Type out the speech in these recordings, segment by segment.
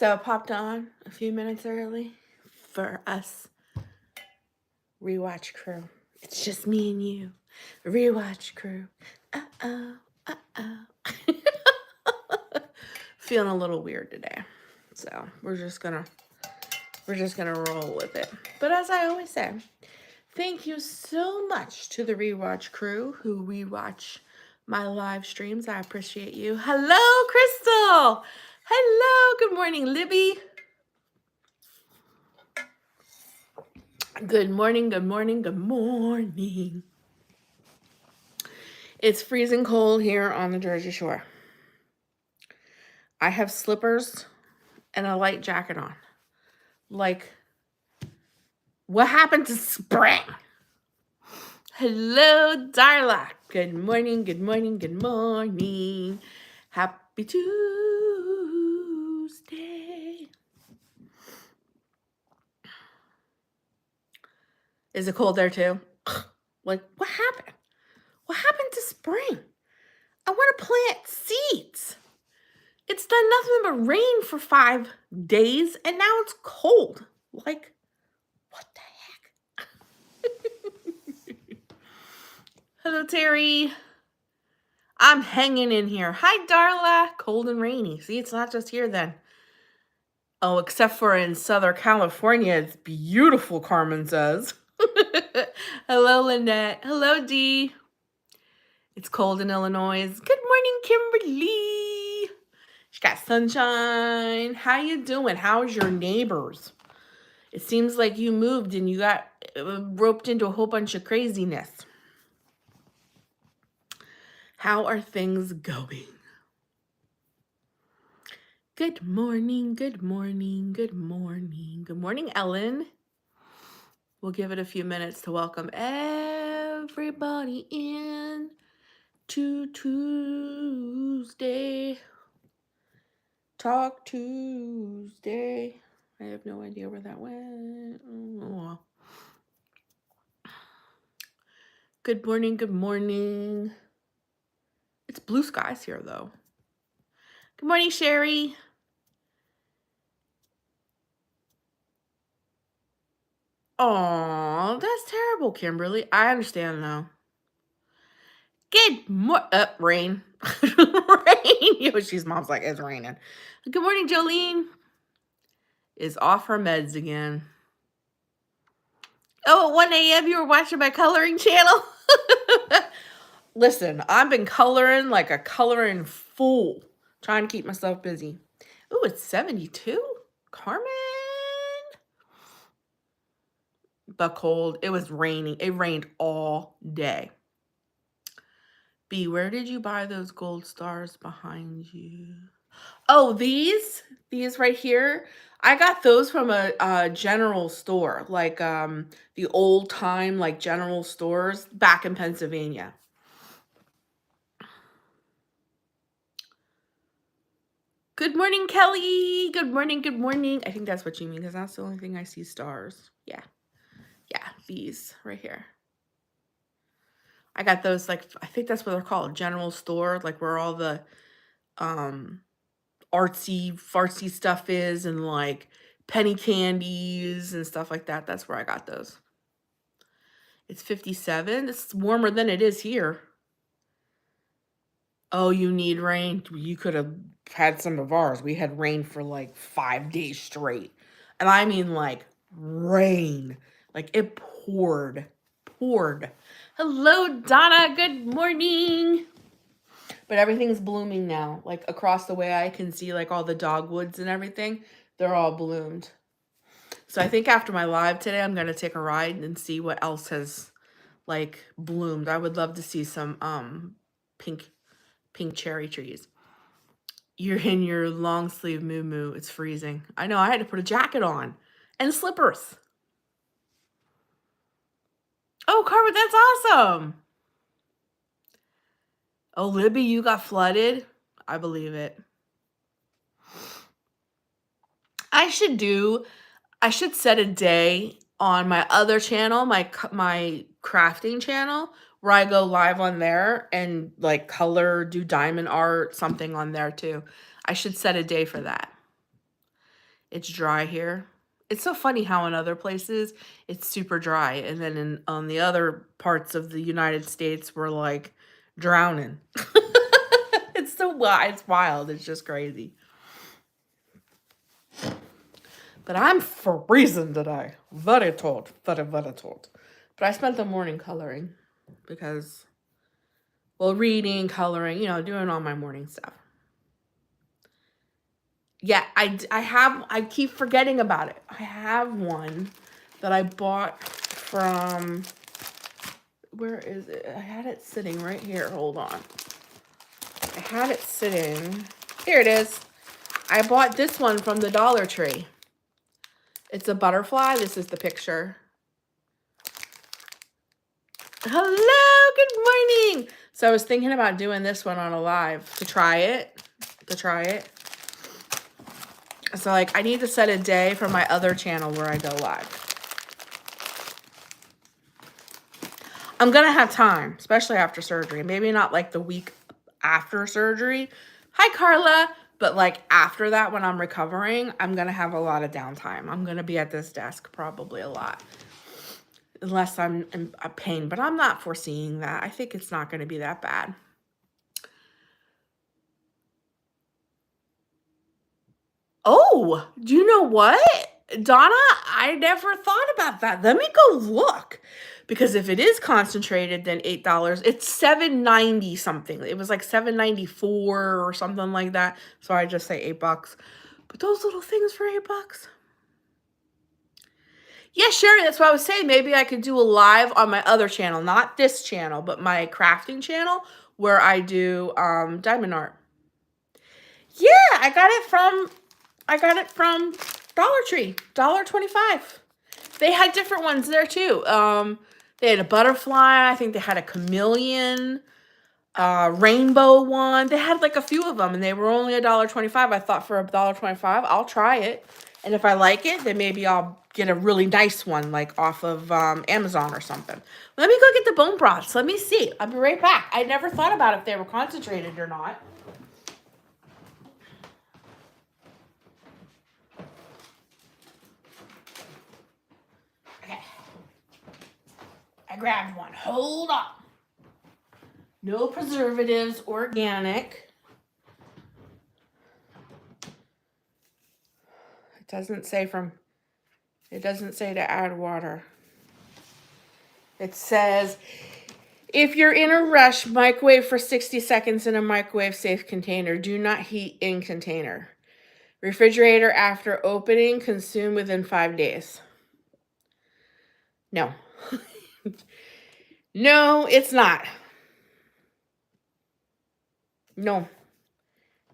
So I popped on a few minutes early for us rewatch crew. It's just me and you, rewatch crew. Uh-oh, uh-oh. Feeling a little weird today. So we're just gonna roll with it. But as I always say, thank you so much to the rewatch crew who rewatch my live streams. I appreciate you. Hello, Crystal. Hello. Good morning, Libby. Good morning, good morning, good morning. It's freezing cold here on the Jersey Shore. I have slippers and a light jacket on. Like, what happened to spring? Hello, Darla. Good morning, good morning, good morning. Happy Tuesday. Is it cold there too? Like, what happened? What happened to spring? I want to plant seeds. It's done nothing but rain for 5 days, and now it's cold. Like, what the heck? Hello, Terry. I'm hanging in here. Hi, Darla. Cold and rainy. See, it's not just here then. Oh, except for in Southern California, it's beautiful, Carmen says. Hello, Lynette. Hello, Dee. It's cold in Illinois. Good morning, Kimberly. She got sunshine. How you doing? How's your neighbors? It seems like you moved and you got roped into a whole bunch of craziness. How are things going? Good morning, good morning, good morning. Good morning, Ellen. We'll give it a few minutes to welcome everybody in to Tuesday. Talk Tuesday. I have no idea where that went. Oh. Good morning, good morning. It's blue skies here, though. Good morning, Sherry. Aw, that's terrible, Kimberly. I understand, though. Good morning. Rain. Rain. Yoshi's mom's like, it's raining. Good morning, Jolene. Is off her meds again. Oh, at 1 a.m. you were watching my coloring channel? Listen, I've been coloring like a coloring fool. Trying to keep myself busy. Ooh, it's 72? Carmen? But cold. It was raining. It rained all day. B, where did you buy those gold stars behind you? Oh, these right here. I got those from a general store, like the old time like general stores back in Pennsylvania. Good morning, Kelly. Good morning, good morning. I think that's what you mean because that's the only thing I see stars. Yeah. Yeah, these right here. I got those, like, I think that's what they're called, general store, like where all the artsy fartsy stuff is and like penny candies and stuff like that. That's where I got those. It's 57. It's warmer than it is here. Oh, you need rain? You could have had some of ours. We had rain for like 5 days straight. And I mean like rain. Like it poured. Hello, Donna. Good morning. But everything's blooming now. Like across the way I can see like all the dogwoods and everything. They're all bloomed. So I think after my live today, I'm going to take a ride and see what else has like bloomed. I would love to see some pink cherry trees. You're in your long sleeve moo-moo. It's freezing. I know. I had to put a jacket on and slippers. Oh, Carmen, that's awesome. Oh, Libby, you got flooded? I believe it. I should set a day on my other channel, my crafting channel, where I go live on there and like color, do diamond art, something on there too. I should set a day for that. It's dry here. It's so funny how in other places it's super dry, and then on the other parts of the United States we're like drowning. It's so wild. It's wild. It's just crazy. But I'm freezing today. Very cold. Very, very cold. But I spent the morning coloring because, well, reading, coloring, you know, doing all my morning stuff. Yeah, I keep forgetting about it. I have one that I bought from, where is it? I had it sitting right here. Hold on. I had it sitting. Here it is. I bought this one from the Dollar Tree. It's a butterfly. This is the picture. Hello, good morning. So I was thinking about doing this one on a live to try it. So like I need to set a day for my other channel where I go live. I'm going to have time, especially after surgery. Maybe not like the week after surgery. Hi, Carla. But like after that, when I'm recovering, I'm going to have a lot of downtime. I'm going to be at this desk probably a lot. Unless I'm in a pain. But I'm not foreseeing that. I think it's not going to be that bad. Oh, do you know what? Donna, I never thought about that. Let me go look. Because if it is concentrated, then $8, it's $7.90 something. It was like $7.94 or something like that. So I just say $8. But those little things for $8. Yeah, Sherry, that's what I was saying. Maybe I could do a live on my other channel, not this channel, but my crafting channel where I do diamond art. Yeah, I got it from Dollar Tree, $1.25. They had different ones there too. They had a butterfly. I think they had a chameleon, rainbow one. They had like a few of them, and they were only $1.25. I thought for $1.25, I'll try it, and if I like it, then maybe I'll get a really nice one, like off of Amazon or something. Let me go get the bone broths. Let me see. I'll be right back. I never thought about if they were concentrated or not. I grabbed one. Hold on. No preservatives, organic. It doesn't say to add water. It says, if you're in a rush, microwave for 60 seconds in a microwave safe container. Do not heat in container. Refrigerator after opening, consume within 5 days. No. No, it's not. No.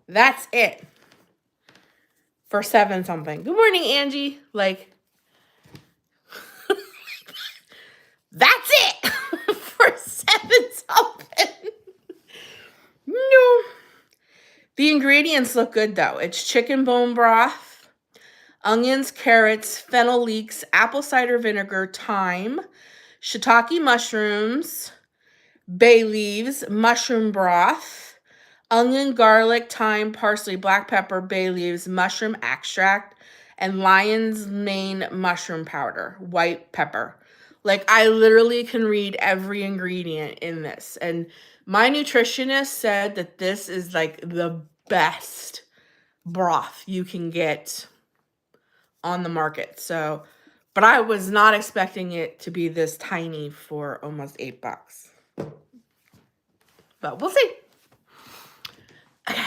That's it. For 7 something. Good morning, Angie. Like, that's it. For 7 something. No. The ingredients look good, though. It's chicken bone broth, onions, carrots, fennel leeks, apple cider vinegar, thyme, shiitake mushrooms, bay leaves, mushroom broth, onion, garlic, thyme, parsley, black pepper, bay leaves, mushroom extract, and lion's mane mushroom powder, white pepper. Like, I literally can read every ingredient in this. And my nutritionist said that this is like the best broth you can get on the market. So, but I was not expecting it to be this tiny for almost $8. But we'll see. Okay.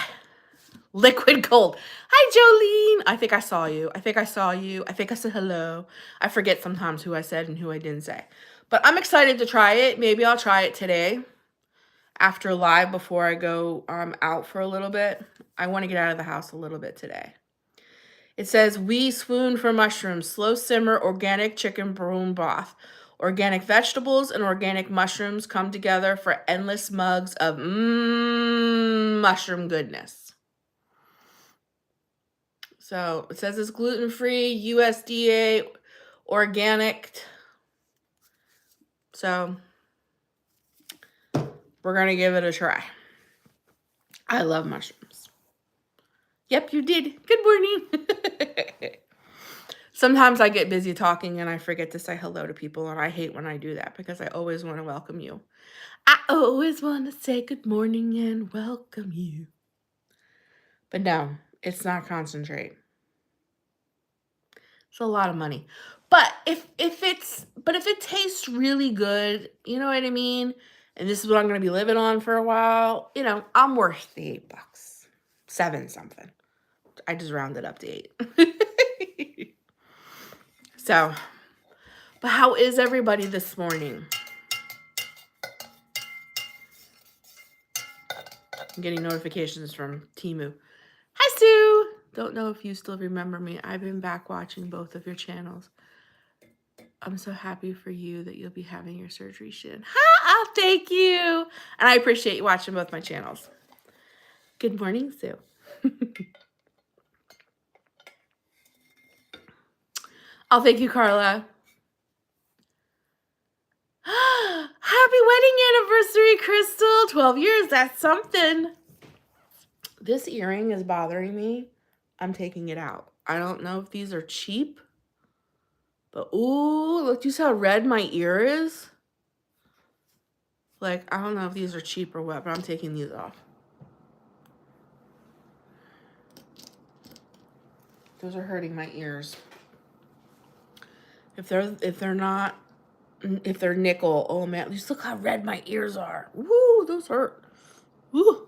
Liquid gold. Hi, Jolene. I think I saw you. I think I said hello. I forget sometimes who I said and who I didn't say. But I'm excited to try it. Maybe I'll try it today after live before I go out for a little bit. I want to get out of the house a little bit today. It says, we swoon for mushrooms, slow simmer, organic chicken bone broth. Organic vegetables and organic mushrooms come together for endless mugs of mushroom goodness. So it says it's gluten-free, USDA, organic. So we're going to give it a try. I love mushrooms. Yep, you did. Good morning. Sometimes I get busy talking and I forget to say hello to people, and I hate when I do that because I always want to welcome you. I always want to say good morning and welcome you. But no, it's not concentrate. It's a lot of money. But if it tastes really good, you know what I mean? And this is what I'm going to be living on for a while, you know, I'm worth the $8. 7 something. I just rounded up to 8. So, but how is everybody this morning? I'm getting notifications from Temu. Hi, Sue. Don't know if you still remember me. I've been back watching both of your channels. I'm so happy for you that you'll be having your surgery soon. Oh, thank you. And I appreciate you watching both my channels. Good morning, Sue. Oh, thank you, Carla. Happy wedding anniversary, Crystal. 12 years, that's something. This earring is bothering me. I'm taking it out. I don't know if these are cheap, but ooh, look, you see how red my ear is? Like, I don't know if these are cheap or what, but I'm taking these off. Those are hurting my ears. If they're nickel, oh man, just look how red my ears are. Woo, those hurt. Woo.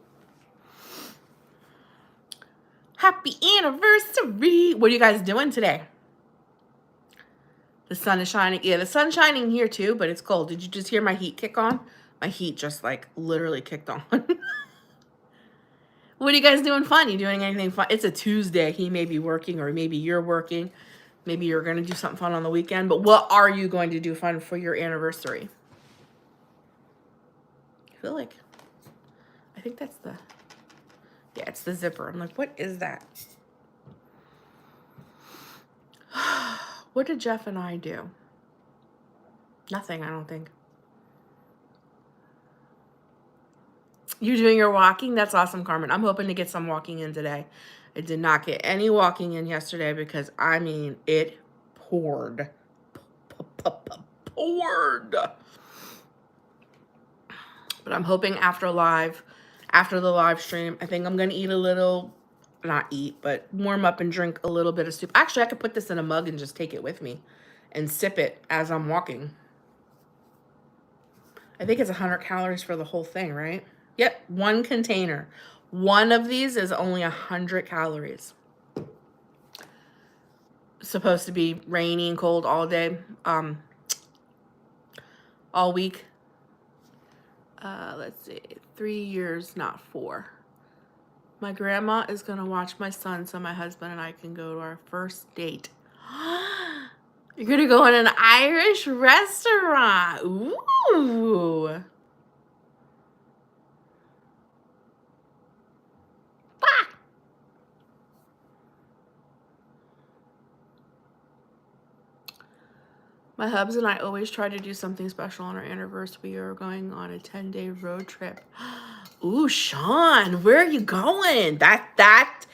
Happy anniversary. What are you guys doing today? The sun is shining. Yeah, the sun's shining here too, but it's cold. Did you just hear my heat kick on? My heat just like literally kicked on. What are you guys doing fun? You doing anything fun? It's a Tuesday. He may be working, or maybe you're working. Maybe you're going to do something fun on the weekend. But what are you going to do fun for your anniversary? I feel like, I think that's the, yeah, it's the zipper. I'm like, what is that? What did Jeff and I do? Nothing, I don't think. You're doing your walking? That's awesome, Carmen. I'm hoping to get some walking in today. I did not get any walking in yesterday because, I mean, it poured. Poured. But I'm hoping after the live stream, I think I'm going to eat a little, not eat, but warm up and drink a little bit of soup. Actually, I could put this in a mug and just take it with me and sip it as I'm walking. I think it's 100 calories for the whole thing, right? Yep, 1 container. One of these is only 100 calories. Supposed to be rainy and cold all day, all week. Let's see, 3 years, not 4. My grandma is going to watch my son so my husband and I can go to our first date. You're going to go in an Irish restaurant. Ooh. My hubs and I always try to do something special on our anniversary. We are going on a 10-day road trip. Ooh, Sean, where are you going? That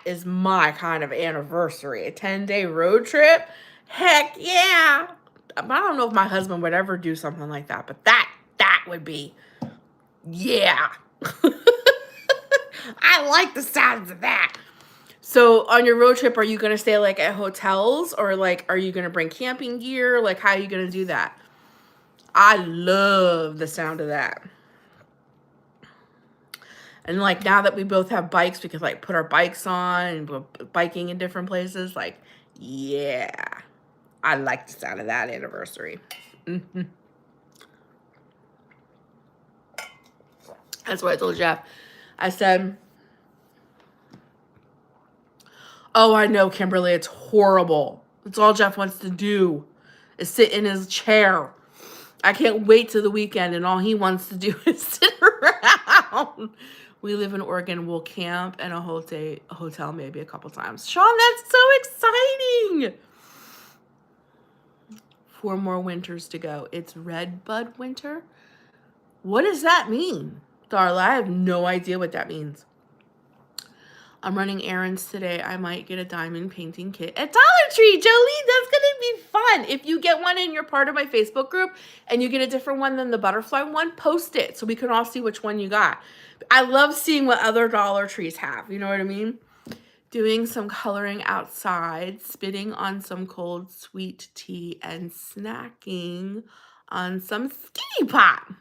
is my kind of anniversary. A 10-day road trip? Heck yeah. I don't know if my husband would ever do something like that, but that would be, yeah. I like the sounds of that. So on your road trip, are you going to stay like at hotels, or like, are you going to bring camping gear? Like, how are you going to do that? I love the sound of that. And like, now that we both have bikes, we could like put our bikes on and go biking in different places. Like, yeah, I like the sound of that anniversary. That's what I told Jeff. I said, oh, I know, Kimberly, it's horrible. That's all Jeff wants to do is sit in his chair. I can't wait till the weekend, and all he wants to do is sit around. We live in Oregon. We'll camp and a hotel maybe a couple times. Sean, that's so exciting. 4 more winters to go. It's red bud winter. What does that mean, Darla? I have no idea what that means. I'm running errands today. I might get a diamond painting kit at Dollar Tree. Jolie, that's going to be fun. If you get one and you're part of my Facebook group and you get a different one than the butterfly one, post it so we can all see which one you got. I love seeing what other Dollar Trees have. You know what I mean? Doing some coloring outside, spitting on some cold sweet tea, and snacking on some skinny pop.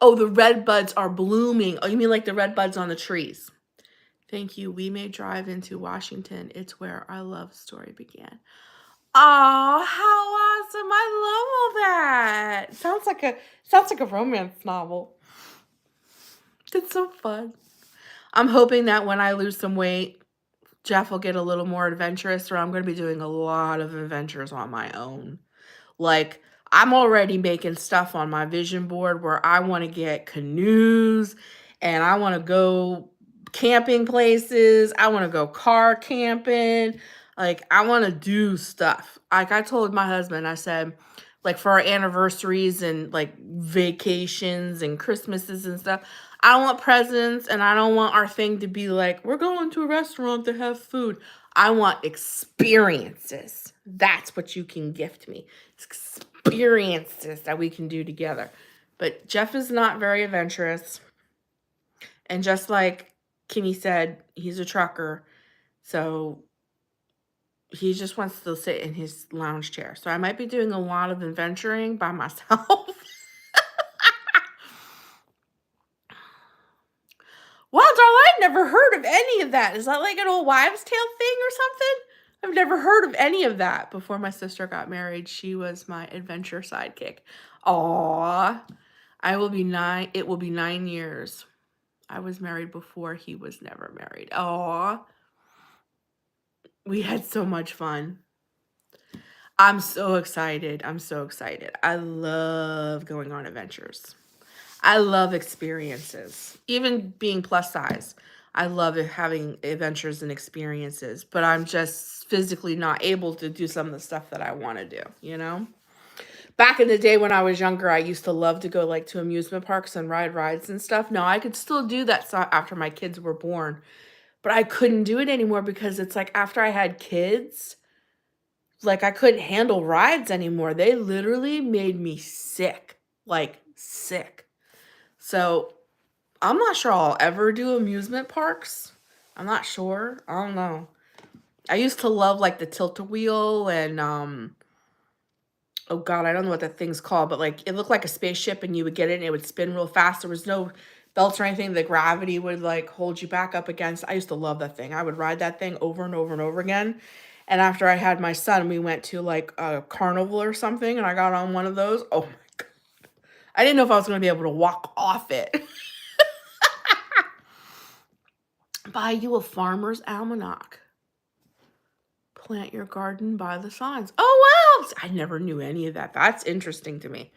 Oh, the red buds are blooming. Oh, you mean like the red buds on the trees? Thank you. We may drive into Washington. It's where our love story began. Oh, how awesome. I love all that. Sounds like a romance novel. It's so fun. I'm hoping that when I lose some weight, Jeff will get a little more adventurous, or I'm going to be doing a lot of adventures on my own. Like, I'm already making stuff on my vision board where I want to get canoes and I want to go camping places. I want to go car camping. Like, I want to do stuff. Like, I told my husband, I said, like, for our anniversaries and like vacations and Christmases and stuff, I don't want presents and I don't want our thing to be like, we're going to a restaurant to have food. I want experiences. That's what you can gift me. Experiences that we can do together. But Jeff is not very adventurous. And just like Kimmy said, he's a trucker. So he just wants to sit in his lounge chair. So I might be doing a lot of adventuring by myself. Wow, darling, I've never heard of any of that. Is that like an old wives' tale thing or something? I've never heard of any of that. Before my sister got married, she was my adventure sidekick. Aww. It will be 9 years. I was married before he was never married. Aww. We had so much fun. I'm so excited. I'm so excited. I love going on adventures. I love experiences. Even being plus size, I love having adventures and experiences, but I'm just physically not able to do some of the stuff that I want to do, you know? Back in the day when I was younger, I used to love to go like to amusement parks and ride rides and stuff. No, I could still do that stuff after my kids were born, but I couldn't do it anymore because it's like after I had kids, like I couldn't handle rides anymore. They literally made me sick, like sick. So I'm not sure I'll ever do amusement parks. I'm not sure. I don't know. I used to love like the tilt-a-wheel and oh god, I don't know what that thing's called, but like it looked like a spaceship and you would get it and it would spin real fast. There was no belts or anything. The gravity would like hold you back up against. I used to love that thing. I would ride that thing over and over and over again. And after I had my son, we went to like a carnival or something and I got on one of those. Oh my god. I didn't know if I was going to be able to walk off it. Buy you a farmer's almanac. Plant your garden by the signs. Oh, wow. I never knew any of that. That's interesting to me.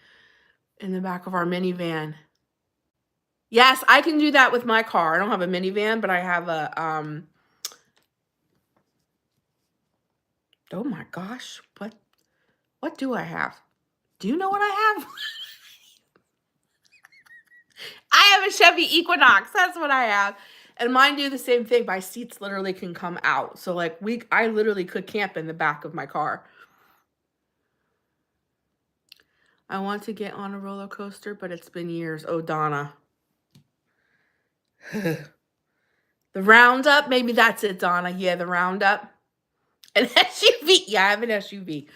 In the back of our minivan. Yes, I can do that with my car. I don't have a minivan, but I have a, oh my gosh. What do I have? Do you know what I have? I have a Chevy Equinox. That's what I have. And mine do the same thing. My seats literally can come out. So like I literally could camp in the back of my car. I want to get on a roller coaster, but it's been years. Oh, Donna. The Roundup. Maybe that's it, Donna. Yeah, the Roundup. An SUV. Yeah, I have an SUV.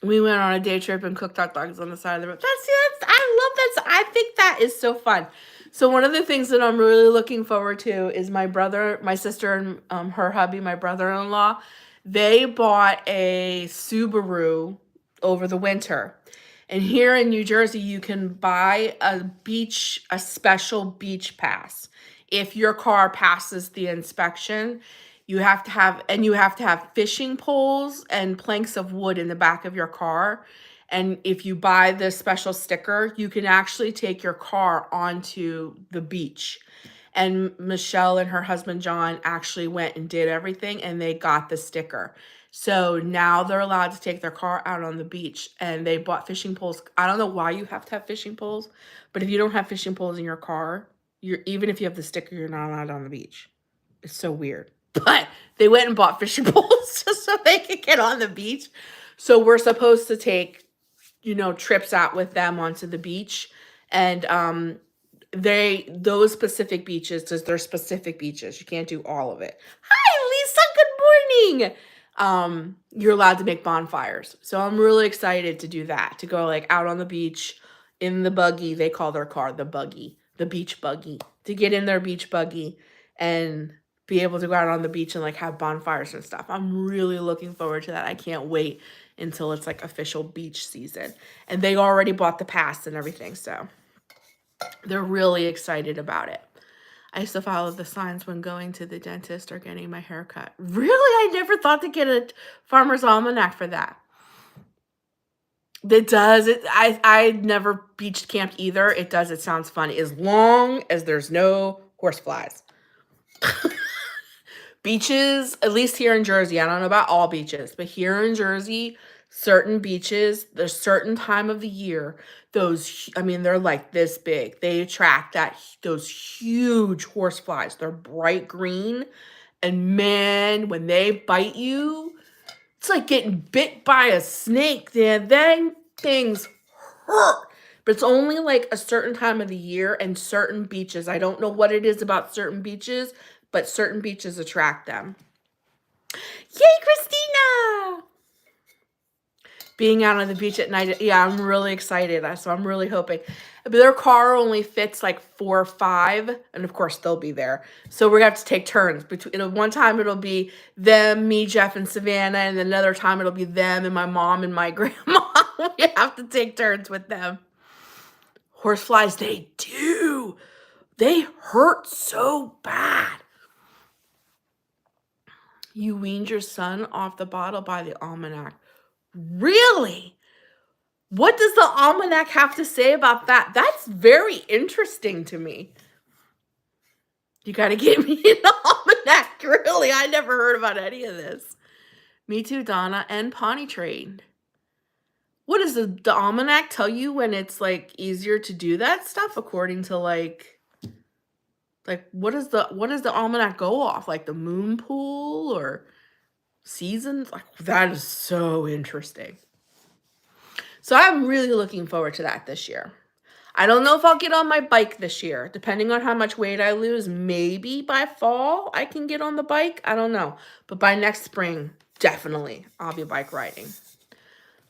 We went on a day trip and cooked hot dogs on the side of the road. I love that. I think that is so fun. So one of the things that I'm really looking forward to is my sister and her hubby, my brother-in-law, they bought a Subaru over the winter. And here in New Jersey, you can buy a special beach pass. If your car passes the inspection, you have to have fishing poles and planks of wood in the back of your car. And if you buy this special sticker, you can actually take your car onto the beach. And Michelle and her husband, John, actually went and did everything and they got the sticker. So now they're allowed to take their car out on the beach, and they bought fishing poles. I don't know why you have to have fishing poles, but if you don't have fishing poles in your car, even if you have the sticker, you're not allowed on the beach. It's so weird. But they went and bought fishing poles just so they could get on the beach. So we're supposed to take, trips out with them onto the beach. And those specific beaches, because they're specific beaches. You can't do all of it. Hi, Lisa. Good morning. You're allowed to make bonfires. So I'm really excited to do that, to go like out on the beach in the buggy. They call their car the buggy, the beach buggy, to get in their beach buggy and be able to go out on the beach and like have bonfires and stuff. I'm really looking forward to that. I can't wait until it's like official beach season. And they already bought the pass and everything, so they're really excited about it. I used to follow the signs when going to the dentist or getting my hair cut. Really? I never thought to get a Farmer's Almanac for that. It does. I never beach camped either. It does. It sounds fun. As long as there's no horseflies. Beaches, at least here in Jersey, I don't know about all beaches, but here in Jersey, certain beaches, there's certain time of the year, they're like this big. They attract those huge horseflies. They're bright green, and man, when they bite you, it's like getting bit by a snake. Then things hurt. But it's only like a certain time of the year and certain beaches. I don't know what it is about certain beaches, but certain beaches attract them. Yay, Christina! Being out on the beach at night, yeah, I'm really excited. So I'm really hoping. But their car only fits like 4 or 5, and of course they'll be there. So we're gonna have to take turns. One time it'll be them, me, Jeff, and Savannah, and another time it'll be them and my mom and my grandma. We have to take turns with them. Horseflies, they hurt so bad. You weaned your son off the bottle by the Almanac. Really? What does the Almanac have to say about that? That's very interesting to me. You got to get me an Almanac. Really? I never heard about any of this. Me too, Donna. And Pawnee Trade. What does the Almanac tell you when it's like easier to do that stuff according to like what does the Almanac go off? Like the moon pool or seasons? Like, that is so interesting. So I'm really looking forward to that this year. I don't know if I'll get on my bike this year. Depending on how much weight I lose, maybe by fall I can get on the bike. I don't know. But by next spring, definitely I'll be bike riding.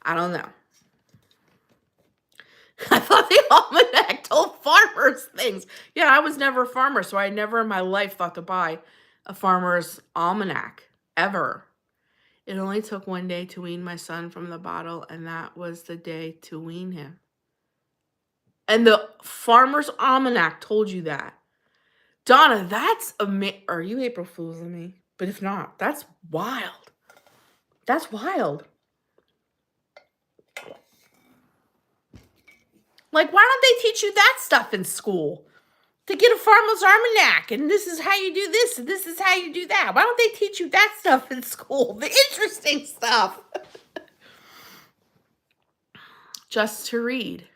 I don't know. I thought the Almanac told farmers things. Yeah, I was never a farmer, so I never in my life thought to buy a Farmer's Almanac, ever. It only took 1 day to wean my son from the bottle, and that was the day to wean him. And the Farmer's Almanac told you that. Donna, that's amazing. Are you April Fool's on me? But if not, that's wild. That's wild. Like, why don't they teach you that stuff in school? To get a Farmer's Almanac, and this is how you do this, and this is how you do that. Why don't they teach you that stuff in school? The interesting stuff. Just to read.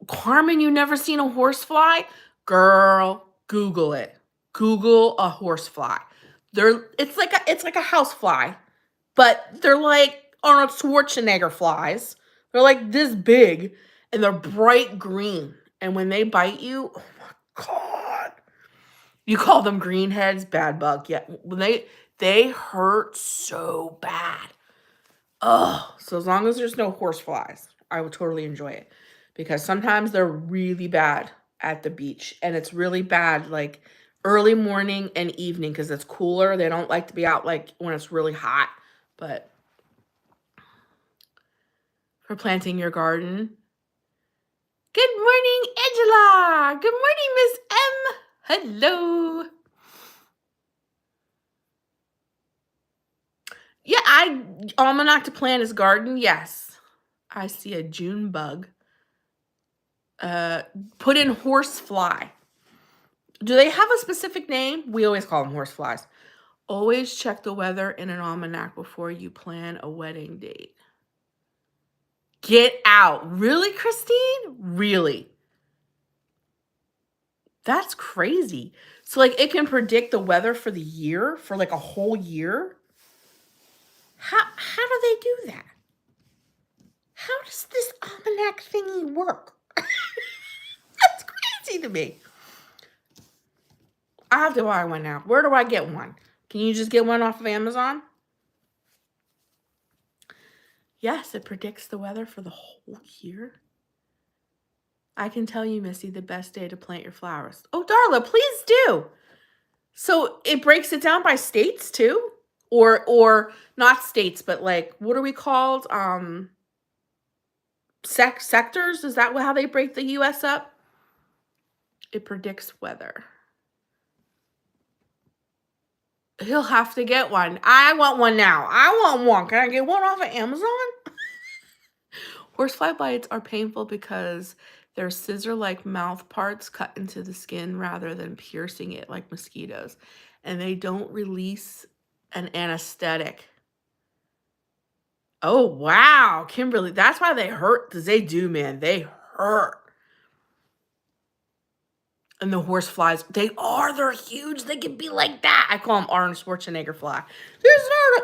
Carmen, you never seen a horsefly? Girl, Google it. Google a horsefly. It's like a housefly, but they're like Arnold Schwarzenegger flies. They're like this big, and they're bright green. And when they bite you, oh my God. You call them greenheads, bad bug. Yeah, when they hurt so bad. Oh, so as long as there's no horseflies, I would totally enjoy it. Because sometimes they're really bad at the beach. And it's really bad like early morning and evening because it's cooler. They don't like to be out like when it's really hot. But for planting your garden. Good morning, Angela. Good morning, Miss M. Hello. Yeah, Almanac to plant his garden. Yes. I see a June bug. Put in horsefly. Do they have a specific name? We always call them horseflies. Always check the weather in an almanac before you plan a wedding date. Get out. Really, Christine? Really? That's crazy. So, like, it can predict the weather for the year, for like a whole year? How do they do that? How does this almanac thingy work? That's crazy to me. I have to buy one now. Where do I get one? Can you just get one off of Amazon? Yes, it predicts the weather for the whole year. I can tell you, Missy, the best day to plant your flowers. Oh, Darla, please do. So it breaks it down by states too? Or not states, but like, what are we called? Sectors? Is that how they break the US up? It predicts weather. He'll have to get one. I want one now. I want one. Can I get one off of Amazon? Horsefly bites are painful because their scissor-like mouth parts cut into the skin rather than piercing it like mosquitoes. And they don't release an anesthetic. Oh, wow. Kimberly, that's why they hurt. Because they do, man. They hurt. And the horse flies, they're huge. They can be like that. I call them Arnold Schwarzenegger fly.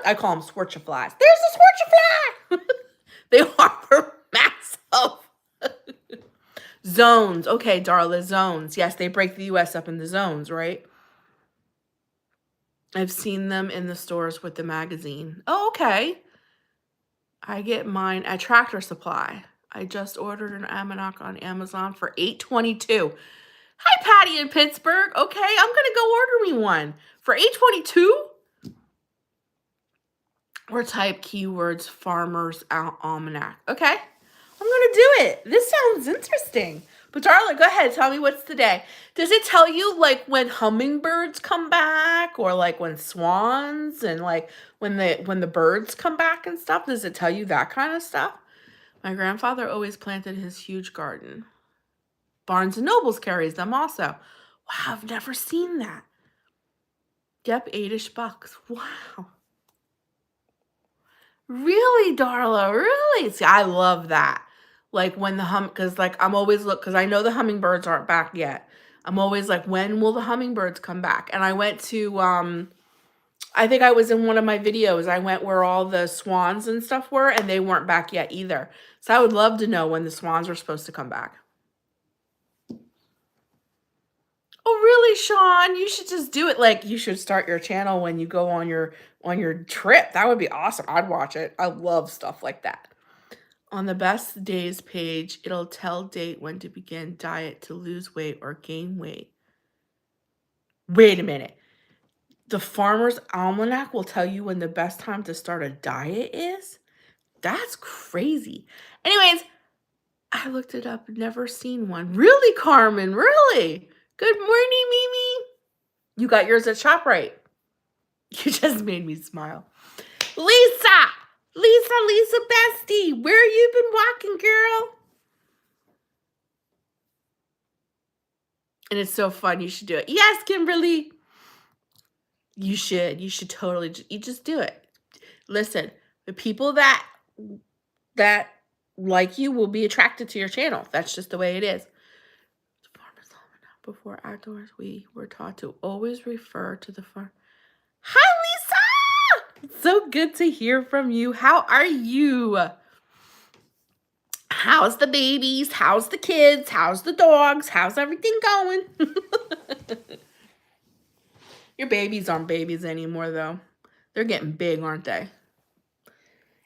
I call them Schwarzenegger flies. There's a Schwarzenegger fly. They are massive. Zones. Okay, Darla, zones. Yes, they break the US up into zones, right? I've seen them in the stores with the magazine. Oh, okay. I get mine at Tractor Supply. I just ordered an almanac on Amazon for $8.22. Hi, Patty in Pittsburgh. Okay, I'm going to go order me one for $8.22. Or type keywords Farmer's Almanac. Okay, I'm going to do it. This sounds interesting. But Darla, go ahead. Tell me what's the day. Does it tell you like when hummingbirds come back or like when swans and like when the birds come back and stuff? Does it tell you that kind of stuff? My grandfather always planted his huge garden. Barnes & Nobles carries them also. Wow, I've never seen that. Yep, $8-ish. Wow. Really, Darla? Really? See, I love that. Like when because like I'm always because I know the hummingbirds aren't back yet. I'm always like, when will the hummingbirds come back? And I went to, I think I was in one of my videos. I went where all the swans and stuff were, and they weren't back yet either. So I would love to know when the swans were supposed to come back. Oh, really, Sean? You should just do it. Like, you should start your channel when you go on your trip. That would be awesome. I'd watch it. I love stuff like that. On the best days page, it'll tell date when to begin diet to lose weight or gain weight. Wait a minute. The Farmer's Almanac will tell you when the best time to start a diet is? That's crazy. Anyways, I looked it up. Never seen one. Really, Carmen? Really? Good morning, Mimi. You got yours at ShopRite. You just made me smile. Lisa bestie, where you been walking, girl? And it's so fun. You should do it. Yes, Kimberly. You should. You should totally. You just do it. Listen, the people that like you will be attracted to your channel. That's just the way it is. Before outdoors, we were taught to always refer to the farm. Hi, Lisa! It's so good to hear from you. How are you? How's the babies? How's the kids? How's the dogs? How's everything going? Your babies aren't babies anymore, though. They're getting big, aren't they?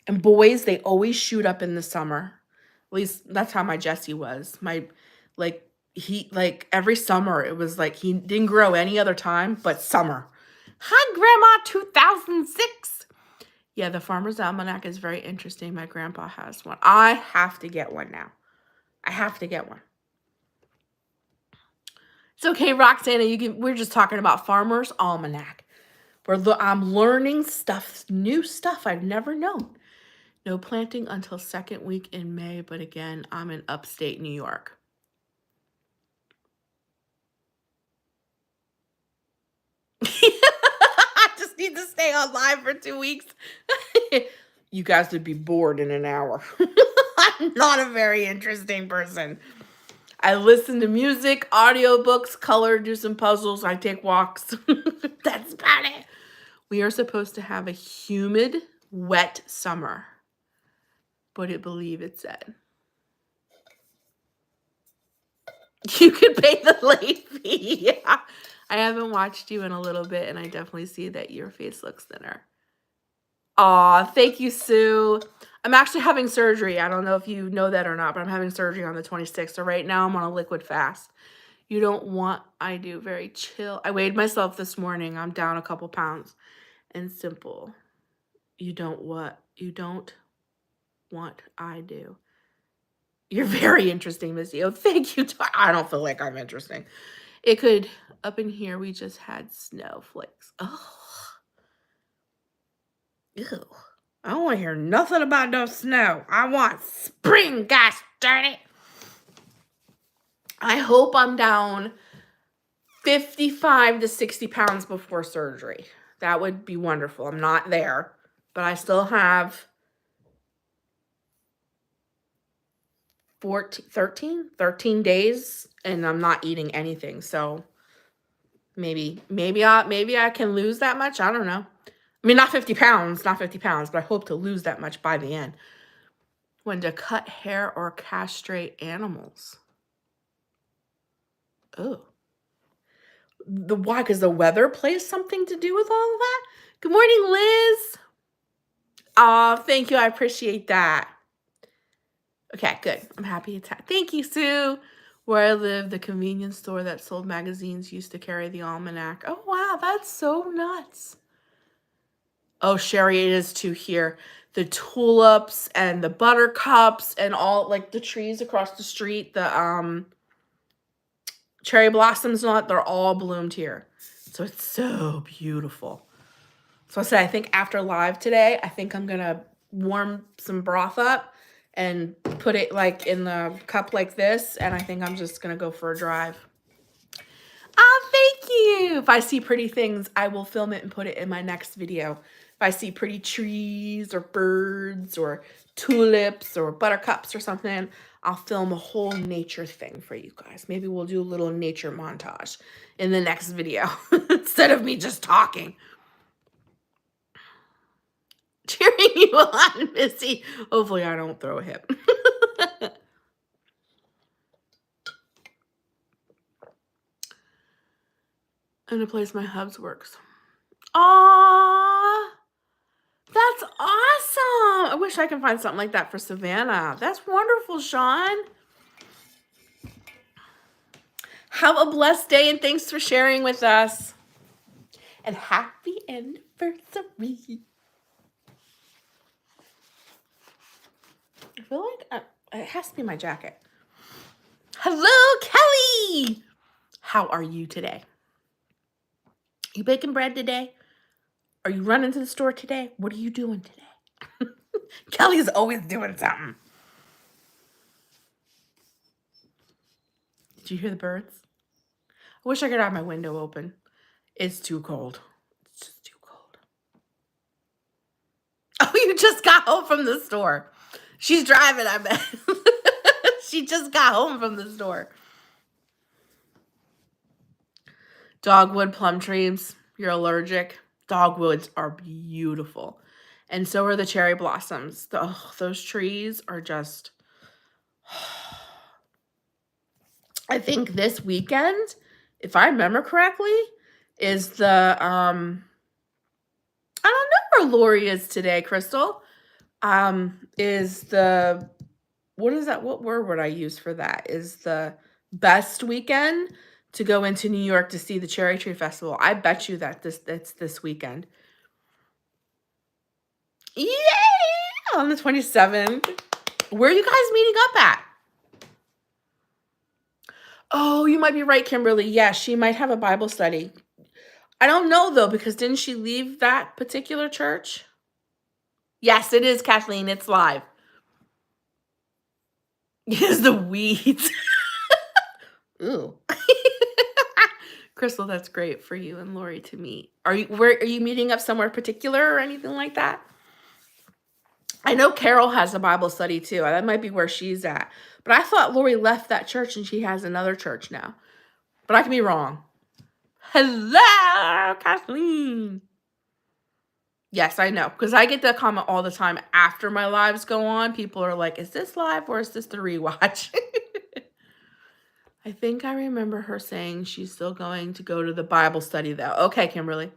And boys, they always shoot up in the summer. At least that's how my Jesse was. He every summer it was like he didn't grow any other time but summer. Hi, Grandma 2006. Yeah, the Farmer's Almanac is very interesting. My grandpa has one. I have to get one now. I have to get one. It's okay, Roxana. We're just talking about Farmer's Almanac. I'm learning stuff, new stuff I've never known. No planting until second week in May, but again, I'm in upstate New York. I just need to stay on live for 2 weeks. You guys would be bored in an hour. I'm not a very interesting person. I listen to music, audiobooks, color, do some puzzles. I take walks. That's about it. We are supposed to have a humid, wet summer. Would it believe it said? You could pay the late fee. Yeah. I haven't watched you in a little bit, and I definitely see that your face looks thinner. Aw, thank you, Sue. I'm actually having surgery. I don't know if you know that or not, but I'm having surgery on the 26th. So right now I'm on a liquid fast. You don't want, I do, very chill. I weighed myself this morning. I'm down a couple pounds. And simple. You don't what? You don't want, I do. You're very interesting, Missy. Oh, thank you. I don't feel like I'm interesting. It could, up in here, we just had snowflakes. Oh. Ew. I don't want to hear nothing about no snow. I want spring, gosh darn it. I hope I'm down 55 to 60 pounds before surgery. That would be wonderful. I'm not there, but I still have 13 days, and I'm not eating anything. So maybe I can lose that much. I don't know. I mean, not 50 pounds, but I hope to lose that much by the end. When to cut hair or castrate animals. Oh. Why? Because the weather plays something to do with all of that? Good morning, Liz. Oh, thank you. I appreciate that. Okay, good. I'm happy it's thank you, Sue. Where I live, the convenience store that sold magazines used to carry the Almanac. Oh, wow. That's so nuts. Oh, Sherry, it is too here. The tulips and the buttercups and all, like, the trees across the street, the cherry blossoms and all that, they're all bloomed here. So it's so beautiful. So I said, I think after live today, I think I'm going to warm some broth up and put it, like, in the cup like this, and I think I'm just going to go for a drive. Oh, thank you. If I see pretty things, I will film it and put it in my next video. If I see pretty trees or birds or tulips or buttercups or something, I'll film a whole nature thing for you guys. Maybe we'll do a little nature montage in the next video instead of me just talking. Cheering you on, Missy. Hopefully I don't throw a hip. In a place my hubs works. Aww. That's awesome. I wish I can find something like that for Savannah. That's wonderful, Sean. Have a blessed day, and thanks for sharing with us. And happy anniversary. I feel like it has to be my jacket. Hello, Kelly. How are you today? You baking bread today? Are you running to the store today? What are you doing today? Kelly's always doing something. Did you hear the birds? I wish I could have my window open. It's too cold. It's just too cold. Oh, you just got home from the store. She's driving, I bet. She just got home from the store. Dogwood plum trees. You're allergic. Dogwoods are beautiful. And so are the cherry blossoms. Those trees are just... I think this weekend, if I remember correctly, is the... I don't know where Lori is today, Crystal. Is the... What is that? What word would I use for that? Is the best weekend to go into New York to see the Cherry Tree Festival. I bet you that it's this weekend. Yay! On the 27th. Where are you guys meeting up at? Oh, you might be right, Kimberly. Yes, she might have a Bible study. I don't know, though, because didn't she leave that particular church? Yes, it is, Kathleen. It's live. It's the weeds. Ooh. Crystal, that's great for you and Lori to meet. Are you meeting up somewhere particular or anything like that? I know Carol has a Bible study too. That might be where she's at. But I thought Lori left that church and she has another church now. But I can be wrong. Hello, Kathleen. Yes, I know. Because I get that comment all the time after my lives go on. People are like, is this live or is this the rewatch? I think I remember her saying she's still going to go to the Bible study though. Okay, Kimberly.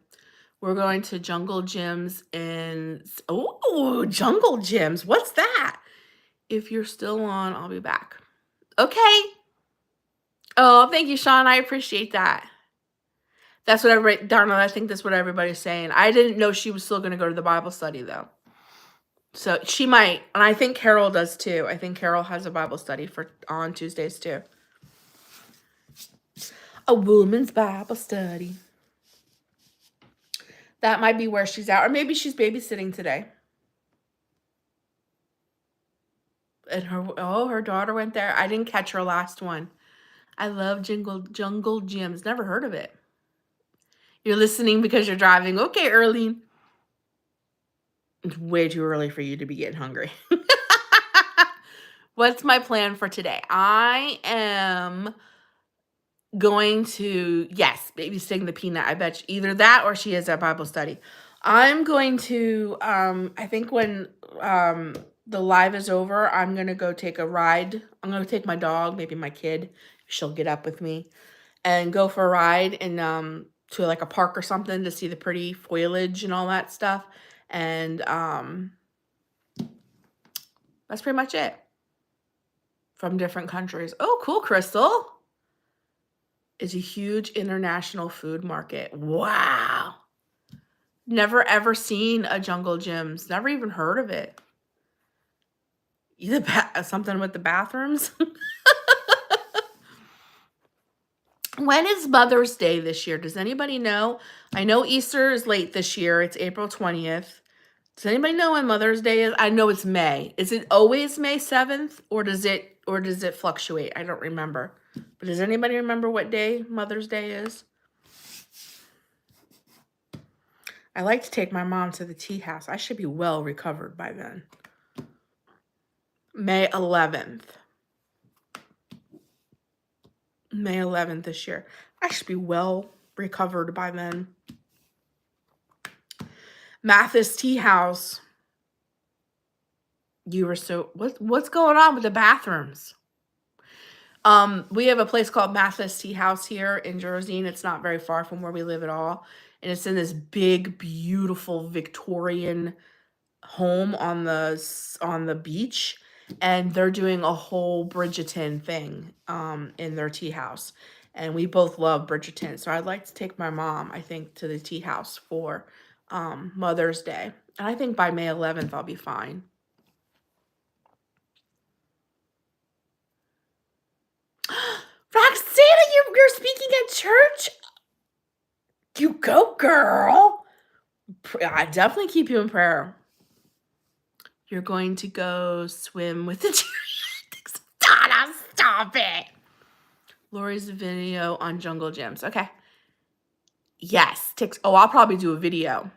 We're going to Jungle Gyms in... Oh, Jungle Gyms. What's that? If you're still on, I'll be back. Okay. Oh, thank you, Sean. I appreciate that. That's what everybody... Darnell, I think that's what everybody's saying. I didn't know she was still going to go to the Bible study, though. So she might. And I think Carol does, too. I think Carol has a Bible study on Tuesdays, too. A woman's Bible study. That might be where she's at. Or maybe she's babysitting today. And her daughter went there. I didn't catch her last one. I love Jungle Gyms. Never heard of it. You're listening because you're driving. Okay, Earlene. It's way too early for you to be getting hungry. What's my plan for today? I am going to, yes, babysitting the peanut. I bet you, either that or she is at Bible study. I'm going to, I think when the live is over, I'm going to go take a ride. I'm going to take my dog, maybe my kid. She'll get up with me and go for a ride and to like a park or something to see the pretty foliage and all that stuff. And that's pretty much it. From different countries. Oh, cool, Crystal. It's a huge international food market. Wow. Never ever seen a Jungle Gyms. Never even heard of it. Something with the bathrooms. When is Mother's Day this year? Does anybody know? I know Easter is late this year. It's April 20th. Does anybody know when Mother's Day is? I know it's May. Is it always May 7th or does it fluctuate? I don't remember. But does anybody remember what day Mother's Day is? I like to take my mom to the tea house. I should be well recovered by then. May 11th. May 11th this year. I should be well recovered by then. Mathis Tea House. You were so... What's going on with the bathrooms? We have a place called Mathis Tea House here in Jersey, and it's not very far from where we live at all. And it's in this big, beautiful Victorian home on the beach. And they're doing a whole Bridgerton thing in their tea house. And we both love Bridgerton. So I'd like to take my mom, I think, to the tea house for Mother's Day. And I think by May 11th, I'll be fine. Roxana, you're speaking at church? You go, girl. I definitely keep you in prayer. You're going to go swim with the geriatrics. Donna, stop it. Lori's video on Jungle Gyms. Okay. Yes. I'll probably do a video.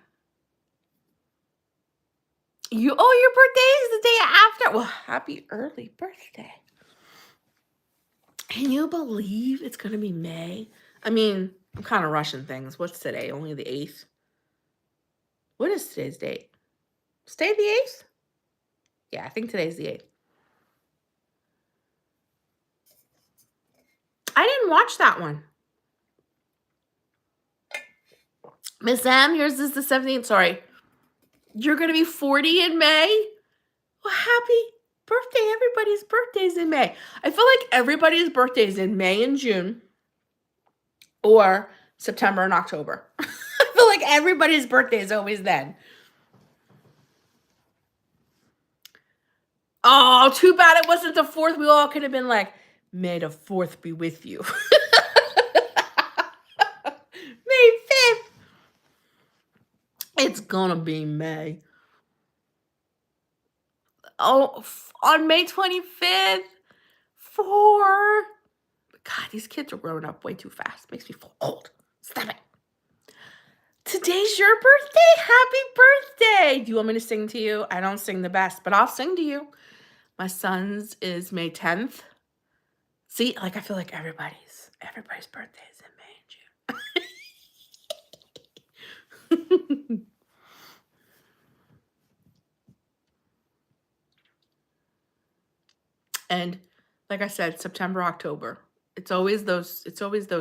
Your birthday is the day after. Well, happy early birthday. Can you believe it's going to be May? I mean, I'm kind of rushing things. What's today? Only the 8th? What is today's date? Is today the 8th? Yeah, I think today's the 8th. I didn't watch that one. Miss M, yours is the 17th. Sorry. You're going to be 40 in May? Well, happy birthday. Everybody's birthday's in May. I feel like everybody's birthday's in May and June or September and October. I feel like everybody's birthday is always then. Oh, too bad it wasn't the 4th. We all could have been like, may the 4th be with you. May 5th. It's gonna be May. Oh, on May 25th. 4. God, these kids are growing up way too fast. Makes me feel old. Stop it. Today's your birthday. Happy birthday. Do you want me to sing to you? I don't sing the best, but I'll sing to you. My son's is May 10th. See, like I feel like everybody's birthday is in May and June. And like I said, September, October. It's always those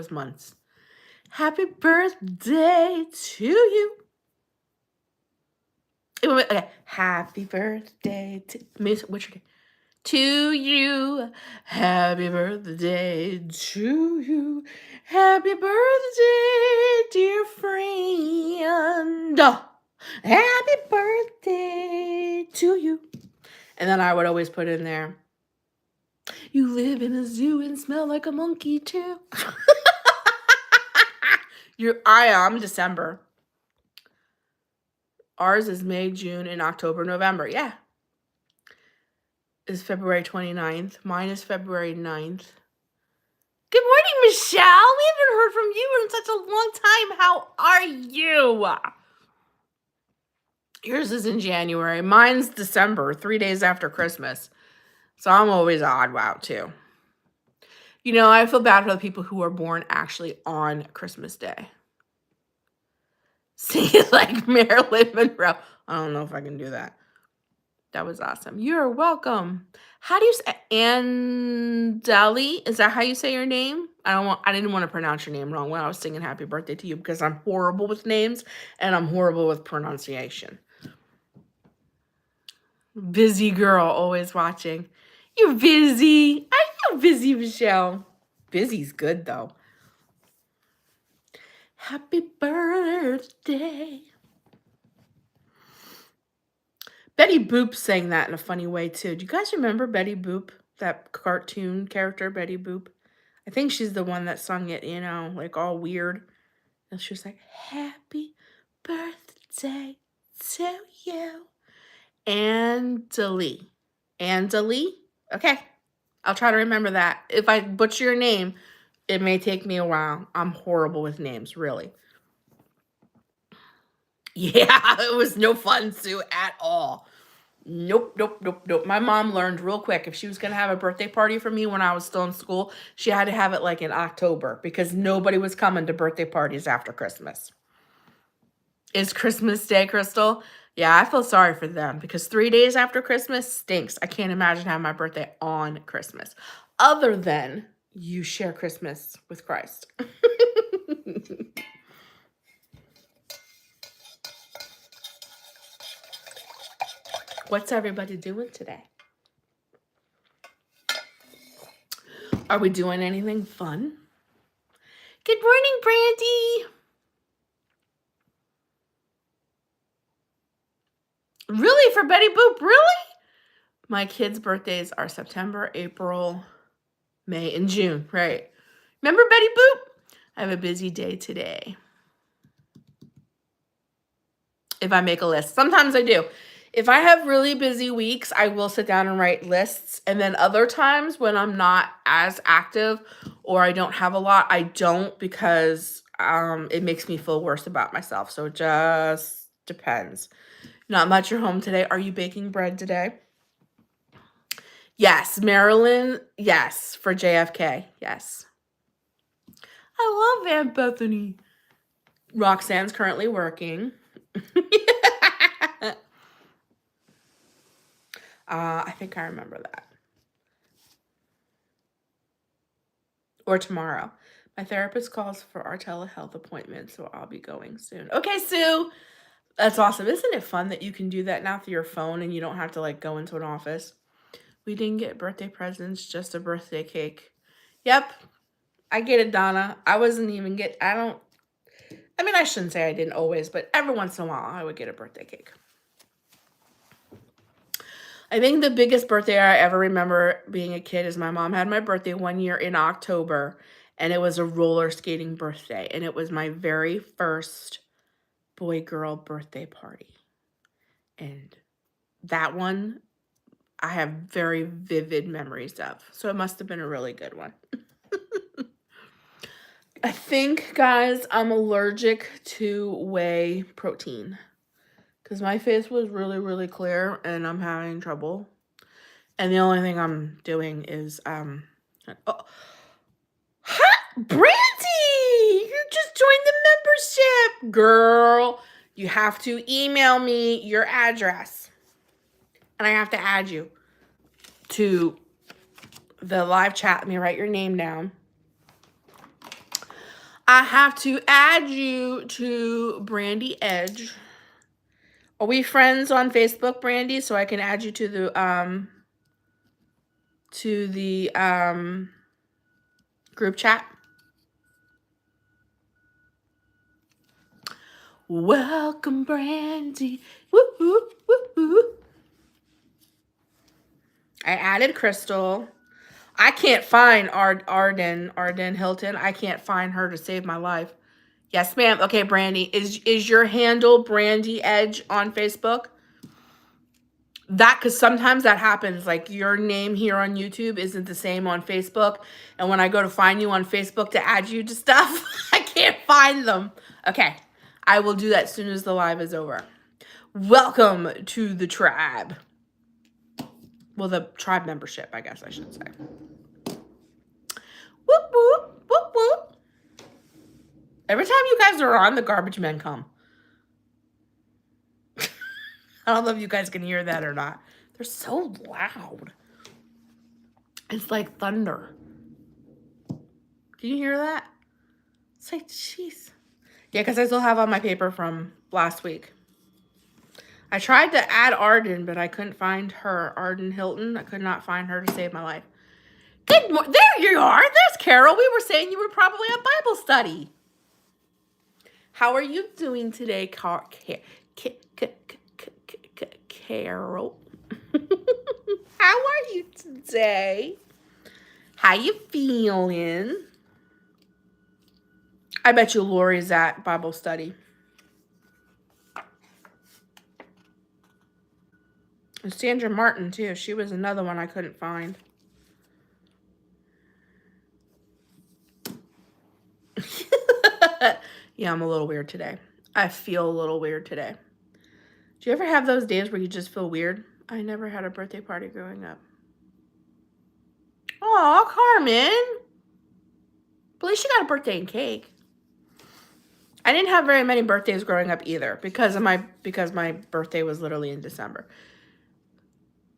months. Happy birthday to you. Okay. Happy birthday to Miss. What's your name? To you. Happy birthday to you. Happy birthday, dear friend. Happy birthday to you. And then I would always put in there, you live in a zoo and smell like a monkey too. I am December. Ours is May, June, and October, November. Yeah. Is February 29th. Mine is February 9th. Good morning, Michelle. We haven't heard from you in such a long time. How are you? Yours is in January. Mine's December, 3 days after Christmas. So I'm always odd wow too. You know, I feel bad for the people who are born actually on Christmas Day. See, like Marilyn Monroe. I don't know if I can do that. That was awesome. You're welcome. How do you say Andeli? Is that how you say your name? I didn't want to pronounce your name wrong when I was singing happy birthday to you because I'm horrible with names and I'm horrible with pronunciation. Busy girl, always watching. You're busy. I know busy, Michelle. Busy's good though. Happy birthday. Betty Boop sang that in a funny way too. Do you guys remember Betty Boop? That cartoon character, Betty Boop? I think she's the one that sung it, you know, like all weird. And she was like, happy birthday to you. Andeli. Andeli? Okay. I'll try to remember that. If I butcher your name, it may take me a while. I'm horrible with names, really. Yeah, it was no fun, Sue, at all. Nope. My mom learned real quick if she was going to have a birthday party for me when I was still in school, she had to have it like in October because nobody was coming to birthday parties after Christmas. Is Christmas Day, Crystal? Yeah, I feel sorry for them because 3 days after Christmas stinks. I can't imagine having my birthday on Christmas. Other than you share Christmas with Christ. What's everybody doing today? Are we doing anything fun? Good morning, Brandy. Really? For Betty Boop? Really? My kids' birthdays are September, April, May, and June. Right. Remember Betty Boop? I have a busy day today. If I make a list. Sometimes I do. If I have really busy weeks, I will sit down and write lists. And then other times when I'm not as active or I don't have a lot, I don't because it makes me feel worse about myself. So it just depends. Not much. You're home today. Are you baking bread today? Yes. Marilyn. Yes. For JFK. Yes. I love Aunt Bethany. Roxanne's currently working. I think I remember that. Or tomorrow. My therapist calls for our telehealth appointment, so I'll be going soon. Okay, Sue. That's awesome. Isn't it fun that you can do that now through your phone and you don't have to like go into an office? We didn't get birthday presents, just a birthday cake. Yep. I get it, Donna. I shouldn't say I didn't always, but every once in a while I would get a birthday cake. I think the biggest birthday I ever remember being a kid is my mom had my birthday one year in October, and it was a roller skating birthday, and it was my very first boy-girl birthday party. And that one I have very vivid memories of, so it must have been a really good one. I think, guys, I'm allergic to whey protein. Because my face was really, really clear and I'm having trouble. And the only thing I'm doing is, oh. Brandy! You just joined the membership! Girl, you have to email me your address. And I have to add you to the live chat. Let me write your name down. I have to add you to Brandy Edge. Are we friends on Facebook, Brandy? So I can add you to the group chat. Welcome, Brandy. Woo, woo, woo, woo. I added Crystal. I can't find Arden Hilton. I can't find her to save my life. Yes, ma'am. Okay, Brandy. Is your handle Brandy Edge on Facebook? That, because sometimes that happens. Like, your name here on YouTube isn't the same on Facebook. And when I go to find you on Facebook to add you to stuff, I can't find them. Okay. I will do that as soon as the live is over. Welcome to the tribe. Well, the tribe membership, I guess I should say. Whoop, whoop, whoop, whoop. Every time you guys are on, the garbage men come. I don't know if you guys can hear that or not. They're so loud. It's like thunder. Can you hear that? It's like, jeez. Yeah, because I still have on my paper from last week. I tried to add Arden, but I couldn't find her. Arden Hilton. I could not find her to save my life. Good morning. There you are. There's Carol. We were saying you were probably at Bible study. How are you doing today, Carol? How are you today? How you feeling? I bet you Lori's at Bible study. And Sandra Martin, too. She was another one I couldn't find. Yeah, I'm a little weird today. I feel a little weird today. Do you ever have those days where you just feel weird? I never had a birthday party growing up. Aw, Carmen. At least you got a birthday and cake. I didn't have very many birthdays growing up either because my birthday was literally in December.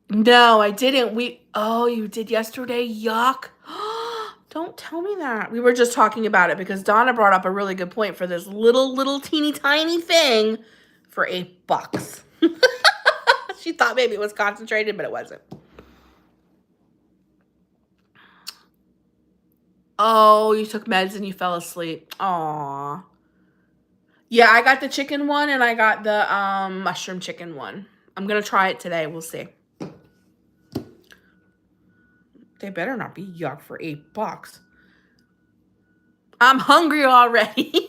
No, I didn't. Oh, you did yesterday? Yuck. Don't tell me that. We were just talking about it because Donna brought up a really good point for this little teeny tiny thing for $8. She thought maybe it was concentrated, but it wasn't. Oh, you took meds and you fell asleep. Aw. Yeah, I got the chicken one and I got the mushroom chicken one. I'm going to try it today. We'll see. They better not be yuck for $8. I'm hungry already.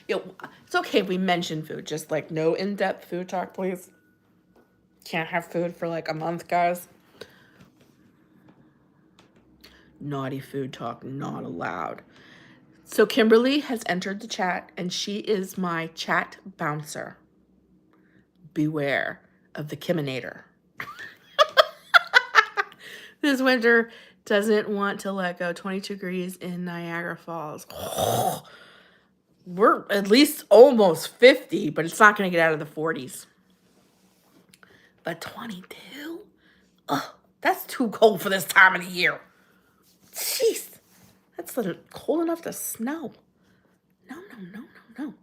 Yo, it's okay if we mention food. Just like no in-depth food talk, please. Can't have food for like a month, guys. Naughty food talk, not allowed. So Kimberly has entered the chat, and she is my chat bouncer. Beware of the Kiminator. This winter doesn't want to let go. 22 degrees in Niagara Falls. Oh, we're at least almost 50, but it's not going to get out of the 40s. But 22? Oh, that's too cold for this time of the year. Jeez. That's cold enough to snow. No.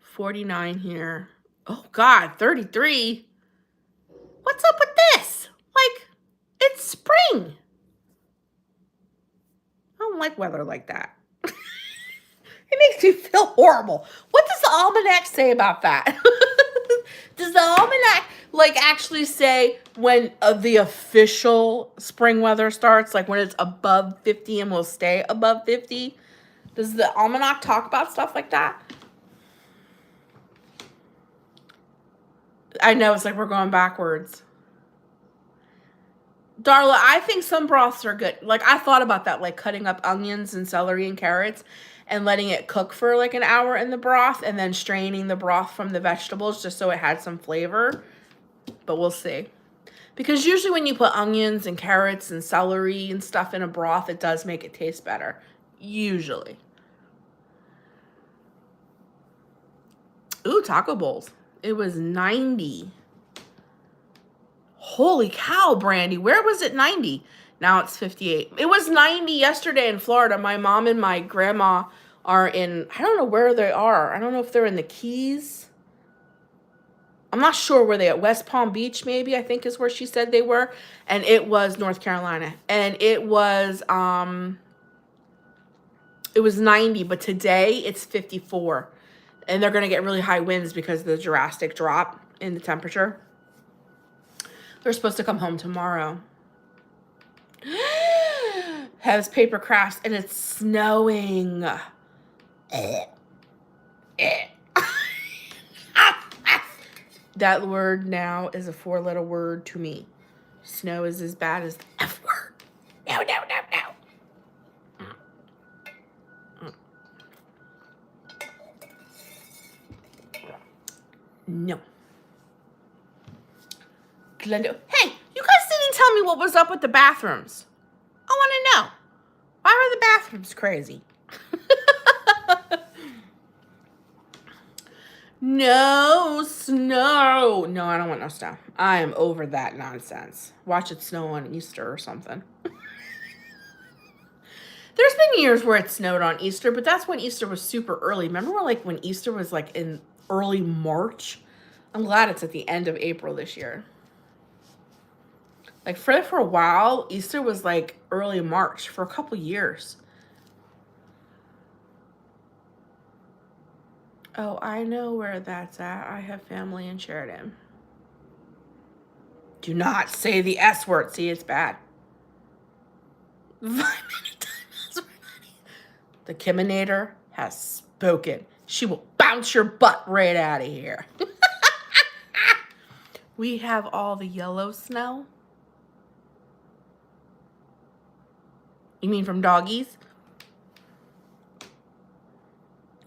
49 here. Oh, God, 33. What's up with this? Like, it's spring. I don't like weather like that. It makes me feel horrible. What does the Almanac say about that? Does the Almanac, like, actually say when the official spring weather starts? Like, when it's above 50 and will stay above 50? Does the Almanac talk about stuff like that? I know, it's like we're going backwards. Darla, I think some broths are good. Like, I thought about that, like cutting up onions and celery and carrots and letting it cook for like an hour in the broth and then straining the broth from the vegetables just so it had some flavor. But we'll see. Because usually when you put onions and carrots and celery and stuff in a broth, it does make it taste better. Usually. Ooh, taco bowls. It was 90. Holy cow, Brandy. Where was it 90? Now it's 58. It was 90 yesterday in Florida. My mom and my grandma are in, I don't know where they are. I don't know if they're in the Keys. I'm not sure where they are. West Palm Beach, maybe, I think is where she said they were. And it was North Carolina. And it was 90, but today it's 54. And they're going to get really high winds because of the drastic drop in the temperature. They're supposed to come home tomorrow. Has paper crafts and it's snowing. That word now is a 4-letter word to me. Snow is as bad as the F word. No, no, no, no. No. Glendo. Hey, you guys didn't tell me what was up with the bathrooms. I want to know. Why were the bathrooms crazy? No snow. No, I don't want no snow. I am over that nonsense. Watch it snow on Easter or something. There's been years where it snowed on Easter, but that's when Easter was super early. Remember when Easter was like in early March? I'm glad it's at the end of April this year. Like for a while, Easter was like early March for a couple years. Oh, I know where that's at. I have family in Sheridan. Do not say the S word. See, it's bad. The Kiminator has spoken. She will bounce your butt right out of here. We have all the yellow snow. You mean from doggies?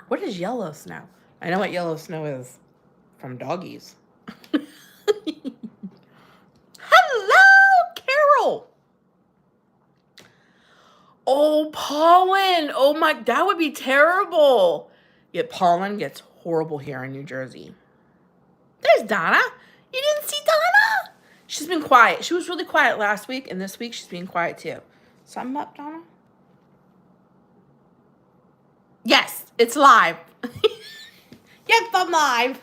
What is yellow snow? I know what yellow snow is from doggies. Hello, Carol. Oh, pollen. Oh my, that would be terrible. Yet pollen gets horrible here in New Jersey. There's Donna. You didn't see Donna? She's been quiet. She was really quiet last week, and this week she's being quiet too. Something up, Donna? Yes, it's live. Yes, I'm live.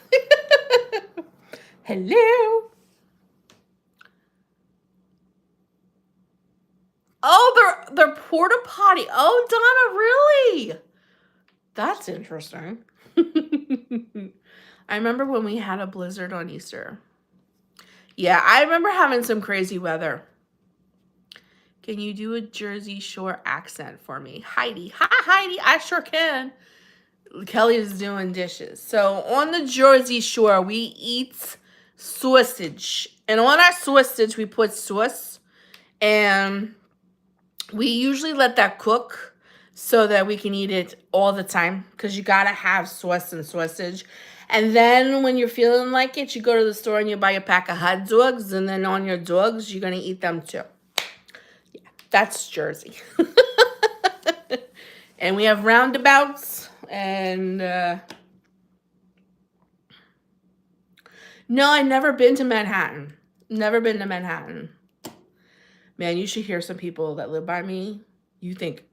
Hello. Oh, they're porta potty. Oh, Donna, really? That's interesting. I remember when we had a blizzard on Easter. Yeah, I remember having some crazy weather. Can you do a Jersey Shore accent for me? Heidi. Hi, Heidi. I sure can. Kelly is doing dishes. So on the Jersey Shore, we eat sausage. And on our sausage, we put sauce. And we usually let that cook so that we can eat it all the time. Because you got to have sauce and sausage. And then when you're feeling like it, you go to the store and you buy a pack of hot dogs. And then on your dogs, you're going to eat them too. Yeah, that's Jersey. And we have roundabouts. And no, I've never been to Manhattan. Never been to Manhattan. Man, you should hear some people that live by me. You think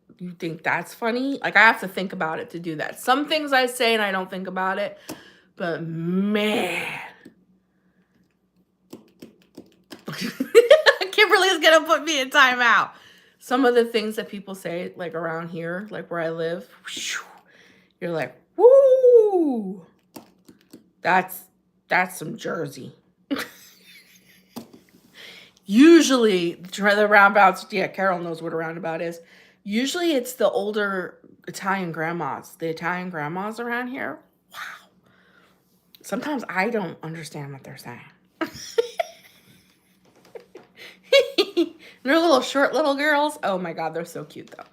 that's funny? Like, I have to think about it to do that. Some things I say and I don't think about it. But man. Kimberly's going to put me in timeout. Some of the things that people say, like around here, like where I live, you're like, woo. That's some Jersey. Usually, the roundabouts, yeah, Carol knows what a roundabout is. Usually, it's the older Italian grandmas. The Italian grandmas around here, wow. Sometimes I don't understand what they're saying. They're little short little girls. Oh my God, they're so cute though.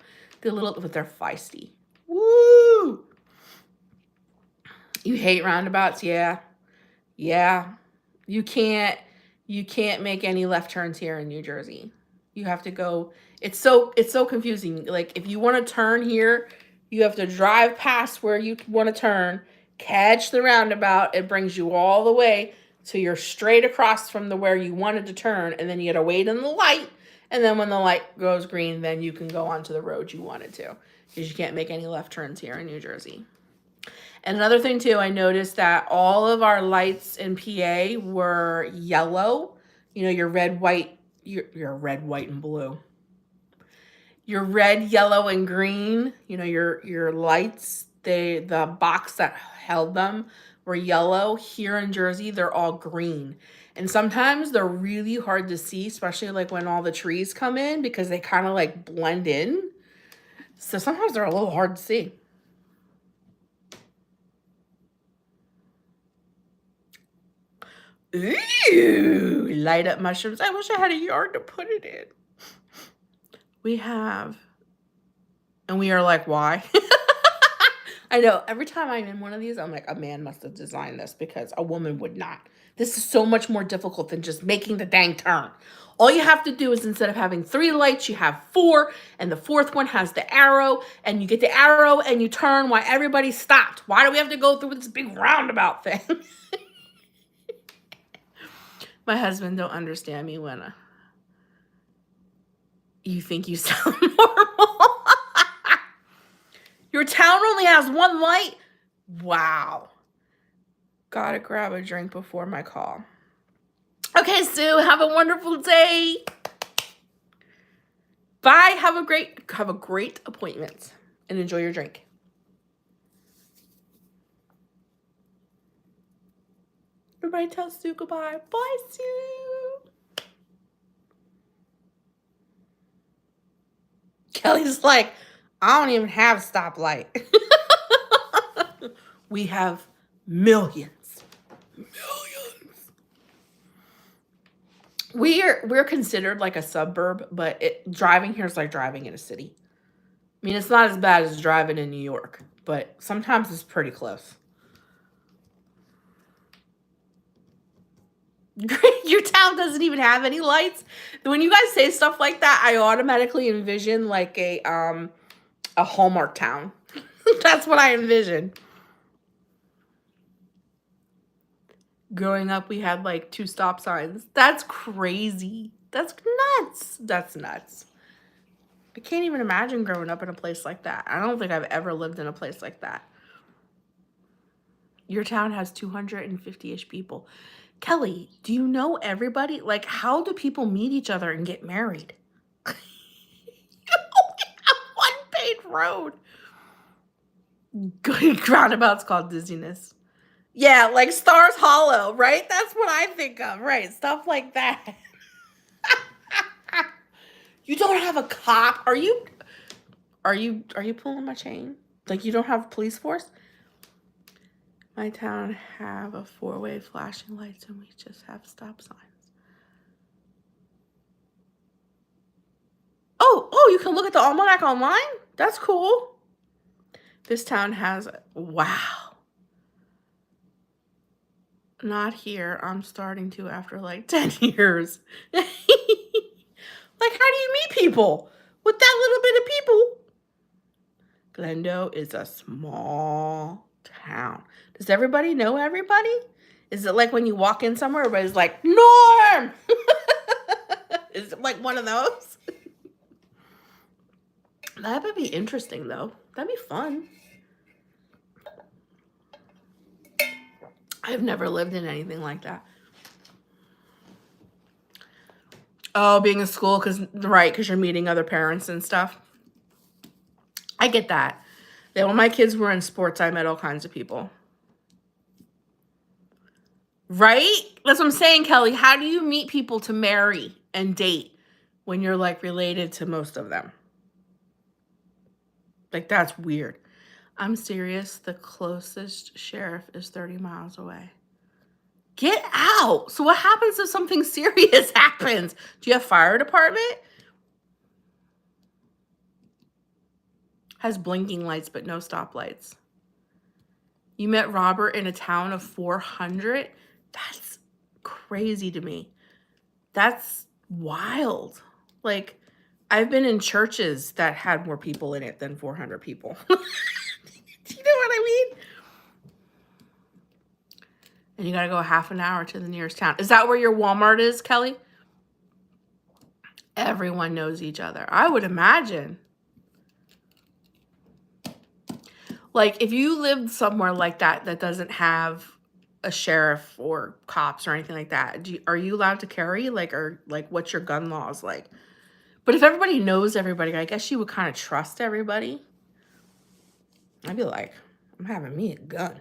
They're little, but they're feisty. Woo! You hate roundabouts? Yeah. Yeah. You can't make any left turns here in New Jersey. You have to go. It's so confusing. Like if you want to turn here, you have to drive past where you want to turn, catch the roundabout. It brings you all the way so you're straight across from the where you wanted to turn, and then you got to wait in the light. And then when the light goes green, then you can go onto the road you wanted to, because you can't make any left turns here in New Jersey. And another thing too, I noticed that all of our lights in PA were yellow. You know, your red, white, your red, white, and blue. Your red, yellow, and green, you know, your lights, the box that held them were yellow. Here in Jersey, they're all green. And sometimes they're really hard to see, especially like when all the trees come in, because they kind of like blend in. So sometimes they're a little hard to see. Ooh, light up mushrooms. I wish I had a yard to put it in. We have. And we are like, why? I know. Every time I'm in one of these, I'm like, a man must have designed this, because a woman would not. This is so much more difficult than just making the dang turn. All you have to do is, instead of having 3 lights, you have 4, and the 4th one has the arrow, and you get the arrow and you turn while everybody stopped. Why do we have to go through this big roundabout thing? My husband don't understand me when you think you sound normal. Your town only has 1 light? Wow. Gotta grab a drink before my call. Okay, Sue, have a wonderful day. Bye. Have a great appointment and enjoy your drink. Everybody tell Sue goodbye. Bye, Sue. Kelly's like, I don't even have a stoplight. We have millions. We're considered like a suburb, but driving here is like driving in a city. I mean, it's not as bad as driving in New York, but sometimes it's pretty close. Your town doesn't even have any lights. When you guys say stuff like that, I automatically envision like a Hallmark town. That's what I envision. Growing up, we had like 2 stop signs. That's crazy. That's nuts. That's nuts. I can't even imagine growing up in a place like that. I don't think I've ever lived in a place like that. Your town has 250-ish people. Kelly, do you know everybody? Like, how do people meet each other and get married? You only have 1 paved road. Good roundabout's called dizziness. Yeah, like Stars Hollow, right? That's what I think of, right? Stuff like that. You don't have a cop? Are you pulling my chain? Like, you don't have a police force? My town have a 4-way flashing lights, and we just have stop signs. Oh, you can look at the Almanac online? That's cool. This town has, wow. Not here. I'm starting to after like 10 years. Like, how do you meet people with that little bit of people? Glendo is a small town. Does everybody know everybody? Is it like when you walk in somewhere, everybody's like, Norm! Is it like one of those? That would be interesting, though. That'd be fun. I've never lived in anything like that. Oh, being in school, because you're meeting other parents and stuff. I get that. Then when my kids were in sports, I met all kinds of people. Right? That's what I'm saying, Kelly. How do you meet people to marry and date when you're like related to most of them? Like, that's weird. I'm serious. The closest sheriff is 30 miles away. Get out. So what happens if something serious happens? Do you have fire department? Has blinking lights but no stoplights. You met Robert in a town of 400? That's crazy to me. That's wild. Like, I've been in churches that had more people in it than 400 people. Do you know what I mean? And you gotta go half an hour to the nearest town. Is that where your Walmart is, Kelly? Everyone knows each other. I would imagine. Like, if you lived somewhere like that that doesn't have a sheriff or cops or anything like that, are you allowed to carry? Like, or like, what's your gun laws like? But if everybody knows everybody, I guess you would kind of trust everybody. I'd be like, I'm having me a gun.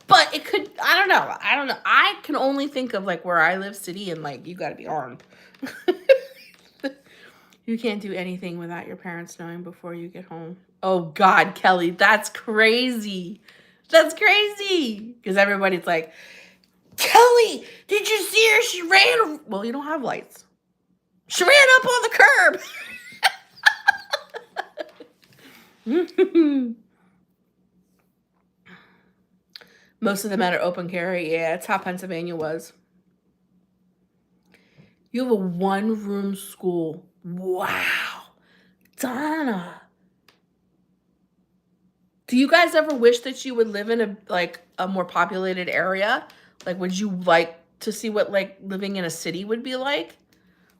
But it could, I don't know. I can only think of like where I live, city, and like you got to be armed. You can't do anything without your parents knowing before you get home. Oh God, Kelly, that's crazy. That's crazy. Because everybody's like, Kelly, did you see her? She ran. Well, you don't have lights. She ran up on the curb. Most of them are open carry. Yeah, that's how Pennsylvania was. You have a one-room school. Wow. Donna. Do you guys ever wish that you would live in a more populated area? Like, would you like to see what like living in a city would be like?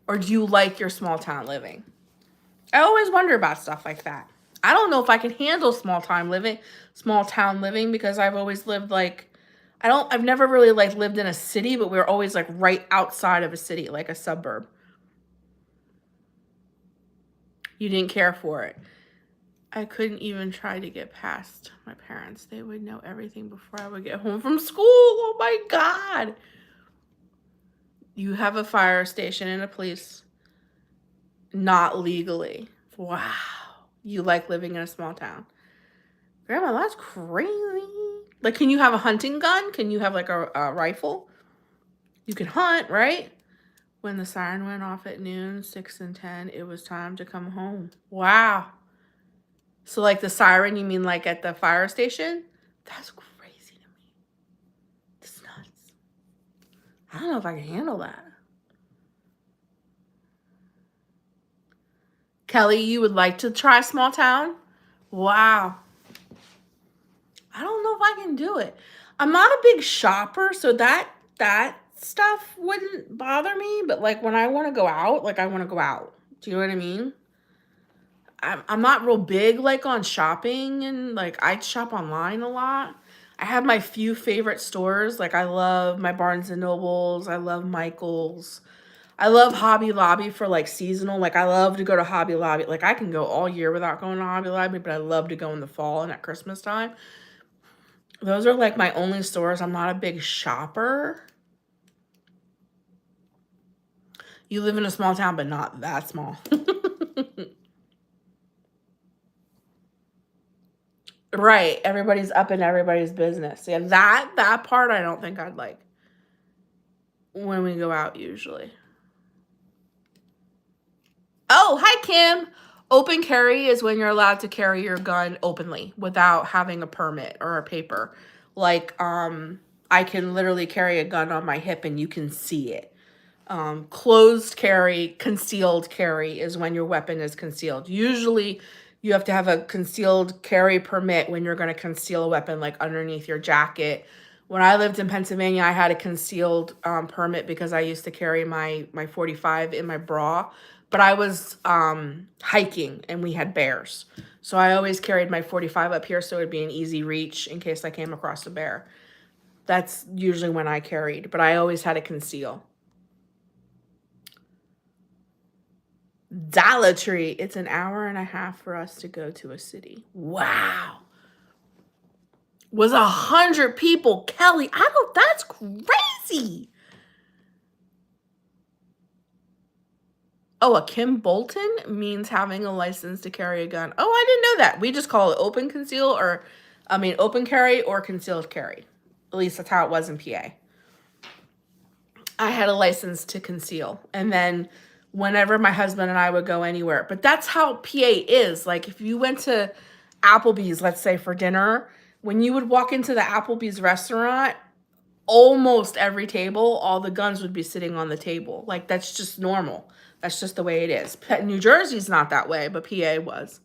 Or do you like your small town living? I always wonder about stuff like that. I don't know if I can handle small town living because I've always lived like, I've never really like lived in a city, but we're always like right outside of a city, like a suburb. You didn't care for it. I couldn't even try to get past my parents. They would know everything before I would get home from school. Oh my God. You have a fire station and a police. Not legally. Wow. You like living in a small town. Grandma, that's crazy. Like, can you have a hunting gun? Can you have like a rifle? You can hunt, right? When the siren went off at noon, 6 and 10, it was time to come home. Wow. So like the siren, you mean like at the fire station? That's crazy to me. That's nuts. I don't know if I can handle that. Kelly, you would like to try small town? Wow. I don't know if I can do it. I'm not a big shopper, so that stuff wouldn't bother me. But like when I want to go out, like I want to go out. Do you know what I mean? I'm not real big like on shopping, and like I shop online a lot. I have my few favorite stores. Like I love my Barnes and Nobles. I love Michael's. I love Hobby Lobby for like seasonal. Like I love to go to Hobby Lobby. Like I can go all year without going to Hobby Lobby, but I love to go in the fall and at Christmas time. Those are like my only stores. I'm not a big shopper. You live in a small town, but not that small. Right. Everybody's up in everybody's business. Yeah, that part I don't think I'd like when we go out usually. Oh, hi, Kim. Open carry is when you're allowed to carry your gun openly without having a permit or a paper. Like, I can literally carry a gun on my hip and you can see it. Closed carry, concealed carry is when your weapon is concealed. Usually you have to have a concealed carry permit when you're going to conceal a weapon, like underneath your jacket. When I lived in Pennsylvania, I had a concealed permit because I used to carry my 45 in my bra. But I was hiking and we had bears. So I always carried my 45 up here so it would be an easy reach in case I came across a bear. That's usually when I carried, but I always had to conceal. Dollar Tree. It's an hour and a half for us to go to a city. Wow. Was 100 people. Kelly, that's crazy. Oh, a Kim Bolton means having a license to carry a gun. Oh, I didn't know that. We just call it open carry or concealed carry. At least that's how it was in PA. I had a license to conceal. And then whenever my husband and I would go anywhere. But that's how PA is. Like if you went to Applebee's, let's say for dinner, when you would walk into the Applebee's restaurant, almost every table, all the guns would be sitting on the table. Like that's just normal. That's just the way it is. New Jersey's not that way, but PA was.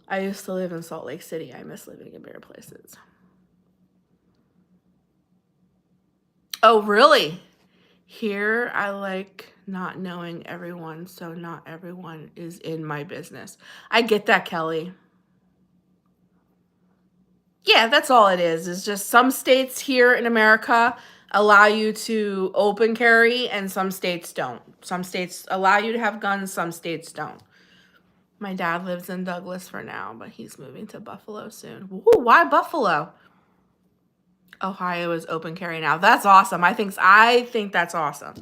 I used to live in Salt Lake City. I miss living in bigger places. Oh, really? Here, I like not knowing everyone, so not everyone is in my business. I get that, Kelly. Yeah, that's all it is. It's just some states here in America allow you to open carry and some states don't. Some states allow you to have guns, some states don't. My dad lives in Douglas for now, but he's moving to Buffalo soon. Ooh, why Buffalo? Ohio is open carry now. That's awesome. I think that's awesome.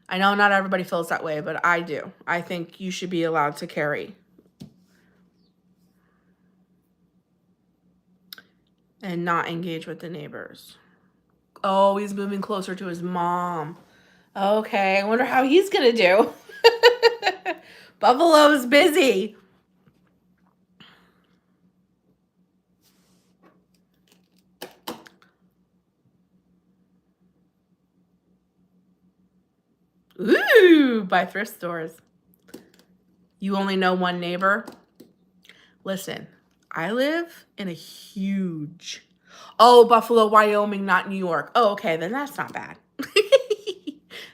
I know not everybody feels that way, but I do. I think you should be allowed to carry. And not engage with the neighbors. Oh, he's moving closer to his mom. Okay, I wonder how he's gonna do. Buffalo's busy. Ooh, by thrift stores. You only know one neighbor? Listen, I live in a huge... Oh, Buffalo, Wyoming, not New York. Oh, okay, then that's not bad.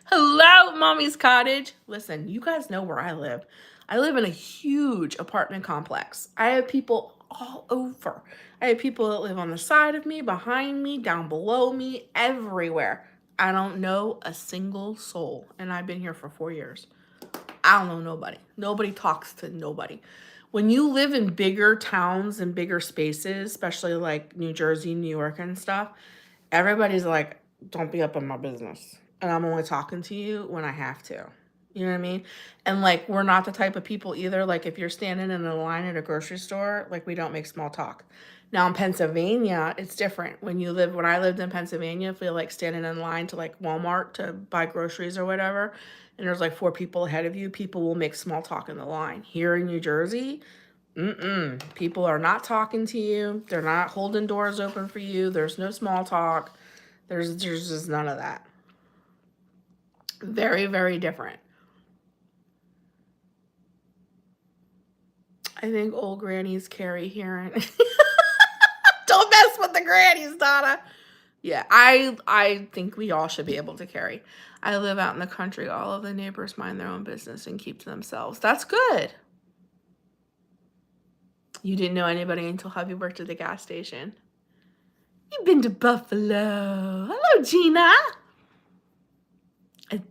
Hello, Mommy's Cottage. Listen, you guys know where I live. I live in a huge apartment complex. I have people all over. I have people that live on the side of me, behind me, down below me, everywhere. I don't know a single soul, and I've been here for 4 years. I don't know nobody. Nobody talks to nobody. When you live in bigger towns and bigger spaces, especially like New Jersey, New York and stuff, everybody's like, don't be up in my business. And I'm only talking to you when I have to. You know what I mean? And like, we're not the type of people either. Like if you're standing in a line at a grocery store, like we don't make small talk. Now in Pennsylvania, it's different. When I lived in Pennsylvania, if we like standing in line to like Walmart to buy groceries or whatever, and there's like 4 people ahead of you, people will make small talk in the line. Here in New Jersey, people are not talking to you. They're not holding doors open for you. There's no small talk. There's just none of that. Very, very different. I think old grannies carry hearing. Don't mess with the grannies, Donna. Yeah, I think we all should be able to carry. I live out in the country. All of the neighbors mind their own business and keep to themselves. That's good. You didn't know anybody until Hubby worked at the gas station. You've been to Buffalo. Hello, Gina.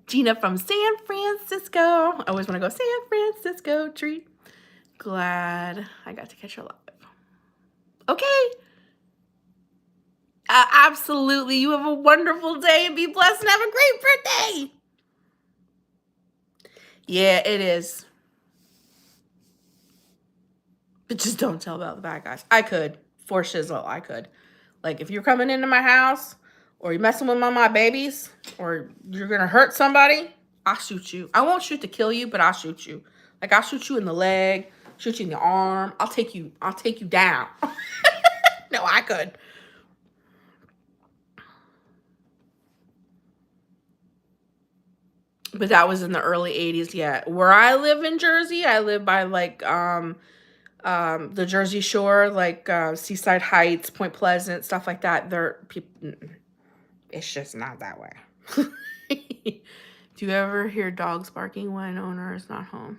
Gina from San Francisco. I always want to go San Francisco treat. Glad I got to catch her live. Okay. Absolutely. You have a wonderful day and be blessed and have a great birthday. Yeah, it is. But just don't tell about the bad guys. I could. For shizzle, I could. Like, if you're coming into my house or you're messing with my babies or you're going to hurt somebody, I'll shoot you. I won't shoot to kill you, but I'll shoot you. Like, I'll shoot you in the leg, shoot you in the arm. I'll take you down. No, I could. But that was in the early 80s, yeah. Where I live in Jersey, I live by, like, the Jersey Shore, like, Seaside Heights, Point Pleasant, stuff like that. It's just not that way. Do you ever hear dogs barking when owner is not home?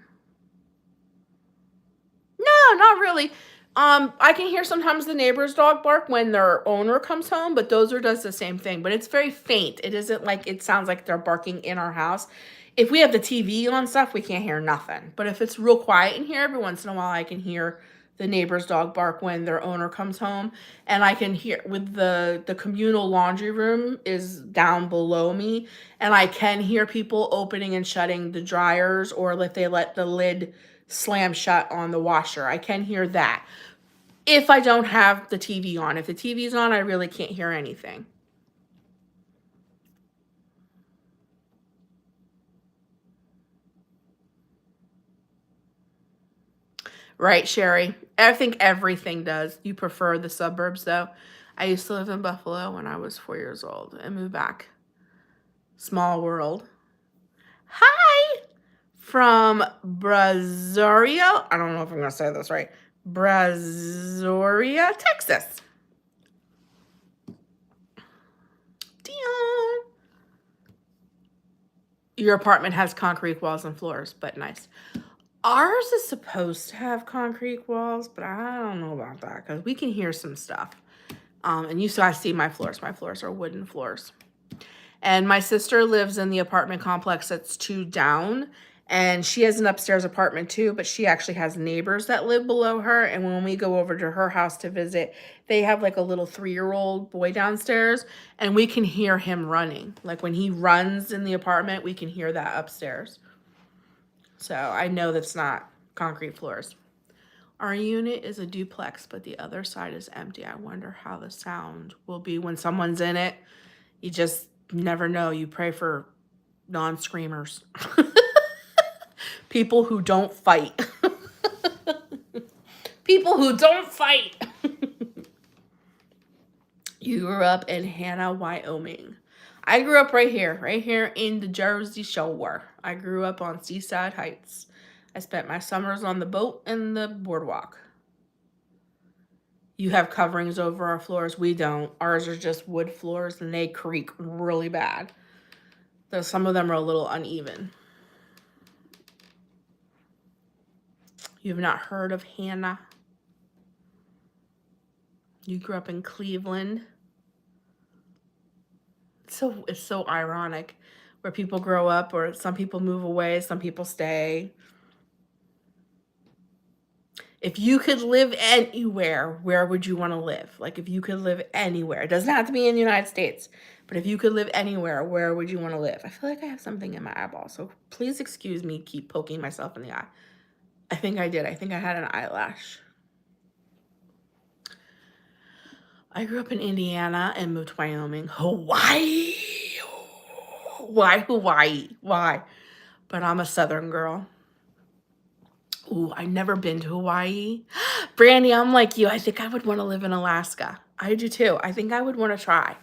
No, not really. I can hear sometimes the neighbor's dog bark when their owner comes home, but Dozer does the same thing. But it's very faint. It isn't like it sounds like they're barking in our house. If we have the TV on stuff, we can't hear nothing. But if it's real quiet in here, every once in a while I can hear the neighbor's dog bark when their owner comes home. And I can hear with the communal laundry room is down below me. And I can hear people opening and shutting the dryers, or if they let the lid slam shut on the washer. I can hear that. If I don't have the TV on. If the TV's on, I really can't hear anything. Right, Sherry? I think everything does. You prefer the suburbs, though. I used to live in Buffalo when I was 4 years old and moved back. Small world. Hi! From Brazoria. I don't know if I'm going to say this right. Brazoria, Texas. Dion. Your apartment has concrete walls and floors, but nice. Ours is supposed to have concrete walls, but I don't know about that because we can hear some stuff. And you saw, I see my floors. My floors are wooden floors. And my sister lives in the apartment complex that's 2 down. And she has an upstairs apartment too, but she actually has neighbors that live below her. And when we go over to her house to visit, they have like a little 3-year-old boy downstairs. And we can hear him running. Like when he runs in the apartment, we can hear that upstairs. So I know that's not concrete floors. Our unit is a duplex, but the other side is empty. I wonder how the sound will be when someone's in it. You just never know. You pray for non-screamers. People who don't fight. People who don't fight. You grew up in Hannah, Wyoming. I grew up right here in the Jersey Shore. I grew up on Seaside Heights. I spent my summers on the boat and the boardwalk. You have coverings over our floors. We don't. Ours are just wood floors and they creak really bad. Though some of them are a little uneven. You've not heard of Hannah? You grew up in Cleveland. It's so ironic where people grow up, or some people move away, some people stay. If you could live anywhere, where would you want to live? Like if you could live anywhere, it doesn't have to be in the United States, but if you could live anywhere, where would you want to live? I feel like I have something in my eyeball, so please excuse me keep poking myself in the eye. I think I did. I think I had an eyelash. I grew up in Indiana and moved to Wyoming. Hawaii. Why Hawaii? Why? But I'm a Southern girl. Ooh, I've never been to Hawaii. Brandy, I'm like you. I think I would want to live in Alaska. I do too. I think I would want to try.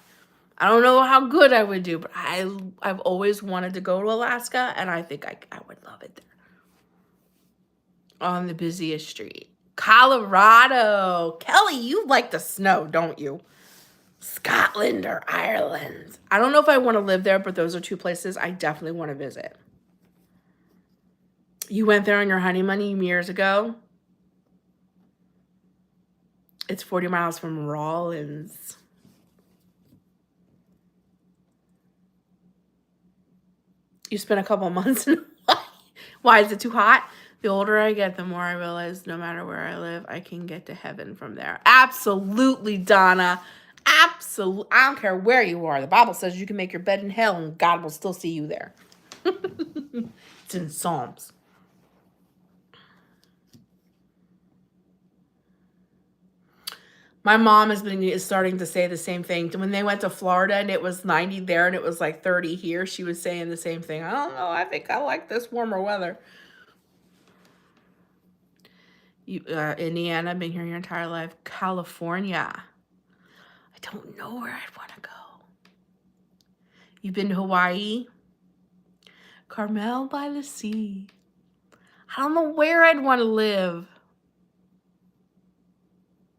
I don't know how good I would do, but I've always wanted to go to Alaska, and I think I would love it there. On the busiest street. Colorado. Kelly, you like the snow, don't you? Scotland or Ireland. I don't know if I want to live there, but those are 2 places I definitely want to visit. You went there on your honeymoon years ago. It's 40 miles from Rawlins. You spent a couple months in Hawaii. Why is it too hot? The older I get, the more I realize no matter where I live, I can get to heaven from there. Absolutely, Donna. Absolutely. I don't care where you are. The Bible says you can make your bed in hell and God will still see you there. It's in Psalms. My mom is starting to say the same thing. When they went to Florida and it was 90 there and it was like 30 here, she was saying the same thing. I don't know. I think I like this warmer weather. Indiana, been here your entire life. California. I don't know where I'd want to go. You've been to Hawaii? Carmel by the sea. I don't know where I'd want to live.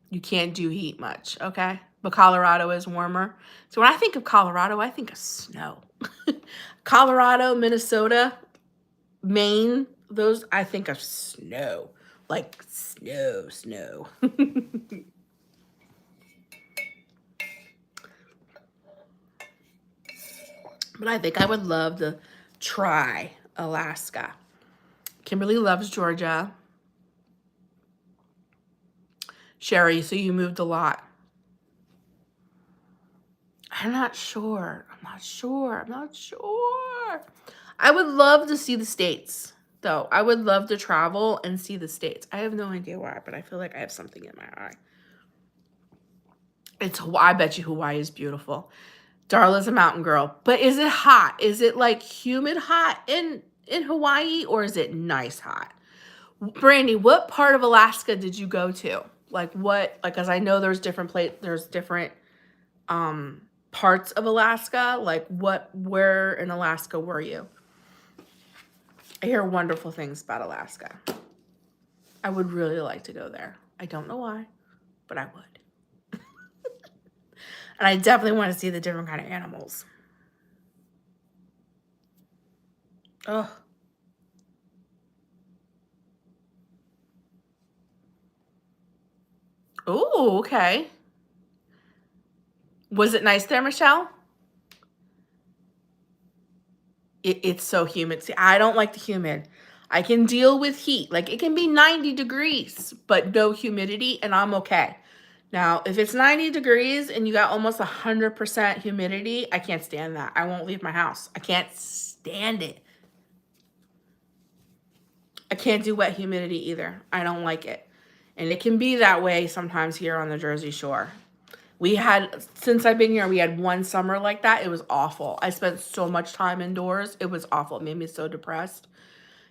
You can't do heat much, okay? But Colorado is warmer. So when I think of Colorado, I think of snow. Colorado, Minnesota, Maine, those, I think of snow. Like snow. But I think I would love to try Alaska. Kimberly loves Georgia. Sherry, so you moved a lot. I'm not sure. I would love to see the States, though. I would love to travel and see the States. I have no idea why, but I feel like I have something in my eye. I bet you Hawaii is beautiful. Darla's a mountain girl. But is it hot? Is it like humid hot in Hawaii, or is it nice hot? Brandy, what part of Alaska did you go to? Like what, like, cause I know there's different parts of Alaska. Like where in Alaska were you? I hear wonderful things about Alaska. I would really like to go there. I don't know why, but I would. And I definitely want to see the different kind of animals. Oh. Oh, okay. Was it nice there, Michelle? It's so humid. See, I don't like the humid. I can deal with heat. Like, it can be 90 degrees, but no humidity, and I'm okay. Now, if it's 90 degrees and you got almost 100% humidity, I can't stand that. I won't leave my house. I can't stand it. I can't do wet humidity either. I don't like it. And it can be that way sometimes here on the Jersey Shore. We had, since I've been here, we had one summer like that. It was awful. I spent so much time indoors. It was awful. It made me so depressed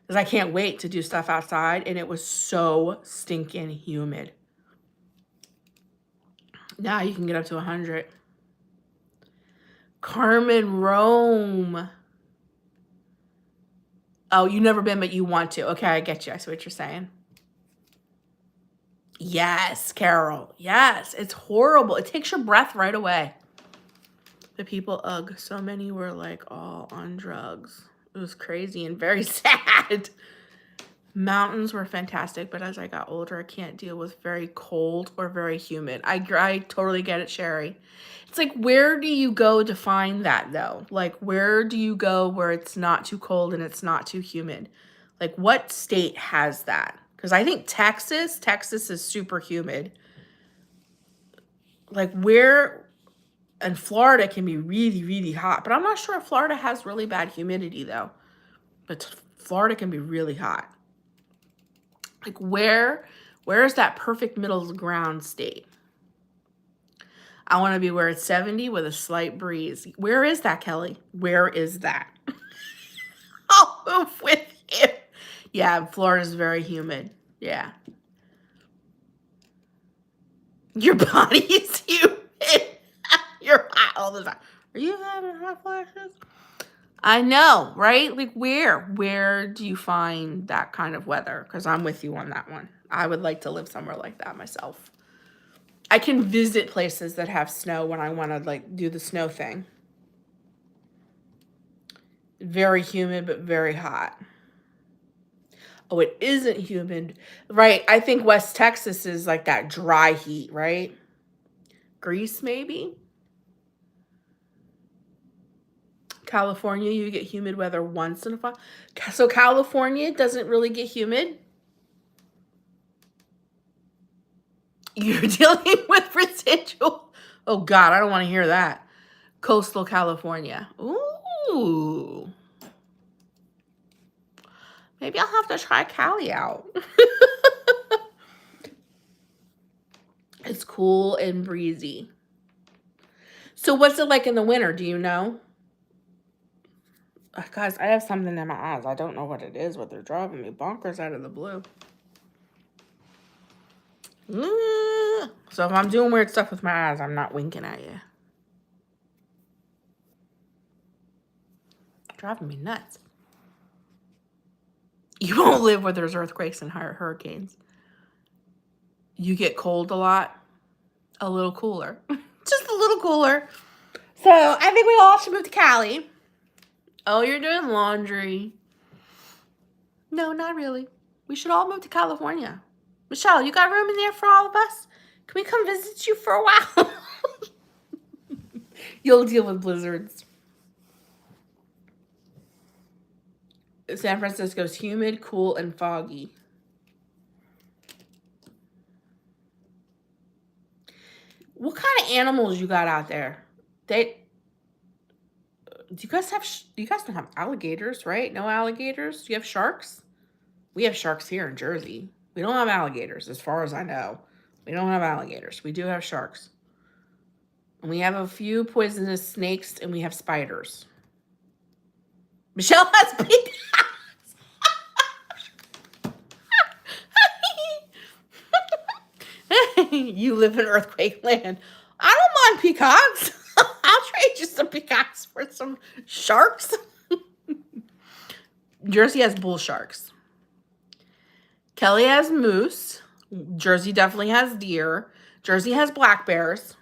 because I can't wait to do stuff outside. And it was so stinking humid. Now you can get up to 100. Carmen, Rome. Oh, you've never been, but you want to. Okay, I get you. I see what you're saying. Yes, Carol. Yes, it's horrible. It takes your breath right away. The people, ugh, so many were like all on drugs. It was crazy and very sad. Mountains were fantastic, but as I got older, I can't deal with very cold or very humid. I totally get it, Sherry. It's like, where do you go to find that, though? Like, where do you go where it's not too cold and it's not too humid? Like, what state has that? Because I think Texas is super humid. Like, where, and Florida can be really, really hot. But I'm not sure if Florida has really bad humidity, though. But Florida can be really hot. Like, where is that perfect middle ground state? I want to be where it's 70 with a slight breeze. Where is that, Kelly? Where is that? I'll move with you. Yeah, Florida's very humid. Yeah. Your body is humid. You're hot all the time. Are you having hot flashes? I know, right? Like, where do you find that kind of weather? Because I'm with you on that one. I would like to live somewhere like that myself. I can visit places that have snow when I want to, like, do the snow thing. Very humid, but very hot. Oh, it isn't humid. Right. I think West Texas is like that dry heat, right? Greece, maybe? California, you get humid weather once in a while. So California doesn't really get humid. You're dealing with residual. Oh, God, I don't want to hear that. Coastal California. Ooh. Maybe I'll have to try Cali out. It's cool and breezy. So what's it like in the winter? Do you know? Guys, I have something in my eyes. I don't know what it is, but they're driving me bonkers out of the blue. So if I'm doing weird stuff with my eyes, I'm not winking at you. Driving me nuts. You won't live where there's earthquakes and hurricanes. You get cold a lot. A little cooler. Just a little cooler. So I think we all should move to Cali. Oh, you're doing laundry. No, not really. We should all move to California. Michelle, you got room in there for all of us? Can we come visit you for a while? You'll deal with blizzards. San Francisco's humid, cool, and foggy. What kind of animals you got out there? Do you guys don't have alligators, right? No alligators? Do you have sharks? We have sharks here in Jersey. We don't have alligators, as far as I know. We don't have alligators. We do have sharks. And we have a few poisonous snakes, and we have spiders. Michelle has big eyes. You live in earthquake land. I don't mind peacocks. I'll trade you some peacocks for some sharks. Jersey has bull sharks. Kelly has moose. Jersey definitely has deer. Jersey has black bears.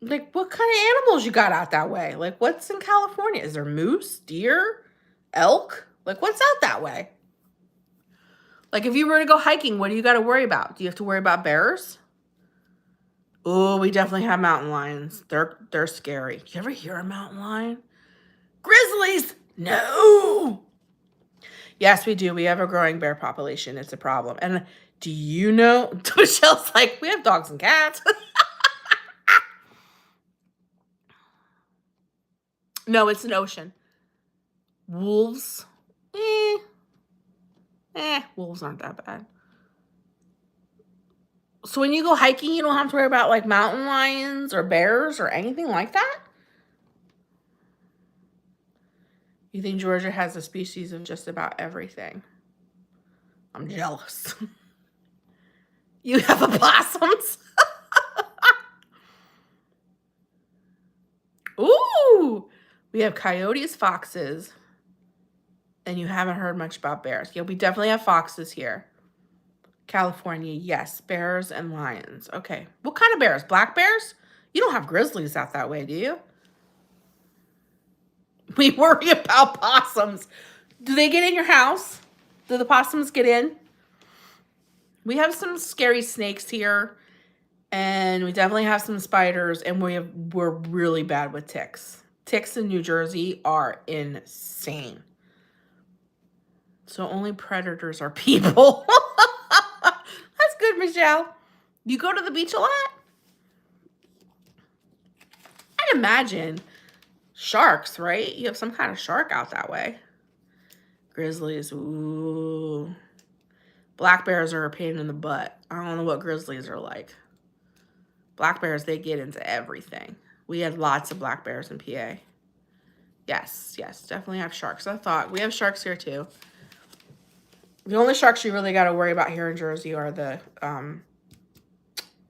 Like, what kind of animals you got out that way? Like, what's in California? Is there moose, deer, elk? Like, what's out that way? Like, if you were to go hiking, what do you got to worry about? Do you have to worry about bears? Oh, we definitely have mountain lions. They're scary. You ever hear a mountain lion? Grizzlies! No! Yes, we do. We have a growing bear population. It's a problem. And do you know? Michelle's like, we have dogs and cats. No, it's an ocean. Wolves? Wolves aren't that bad. So when you go hiking, you don't have to worry about like mountain lions or bears or anything like that? You think Georgia has a species of just about everything? I'm jealous. You have opossums? Ooh! We have coyotes, foxes. And you haven't heard much about bears. Yeah, we definitely have foxes here. California, yes. Bears and lions. Okay. What kind of bears? Black bears? You don't have grizzlies out that way, do you? We worry about possums. Do they get in your house? Do the possums get in? We have some scary snakes here. And we definitely have some spiders. And we're really bad with ticks. Ticks in New Jersey are insane. So only predators are people. That's good, Michelle. You go to the beach a lot? I'd imagine sharks, right? You have some kind of shark out that way. Grizzlies, ooh. Black bears are a pain in the butt. I don't know what grizzlies are like. Black bears, they get into everything. We had lots of black bears in PA. Yes, definitely have sharks. I thought we have sharks here too. The only sharks you really got to worry about here in Jersey are the,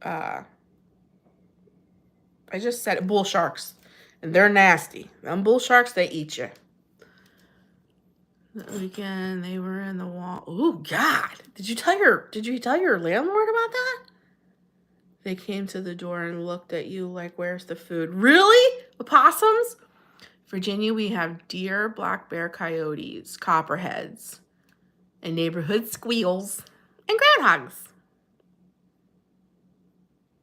I just said it, bull sharks. And they're nasty. Them bull sharks, they eat you. That weekend, they were in the wall. Oh, God. Did you tell your landlord about that? They came to the door and looked at you like, where's the food? Really? Opossums? Virginia, we have deer, black bear, coyotes, copperheads, and neighborhood squeals, and groundhogs.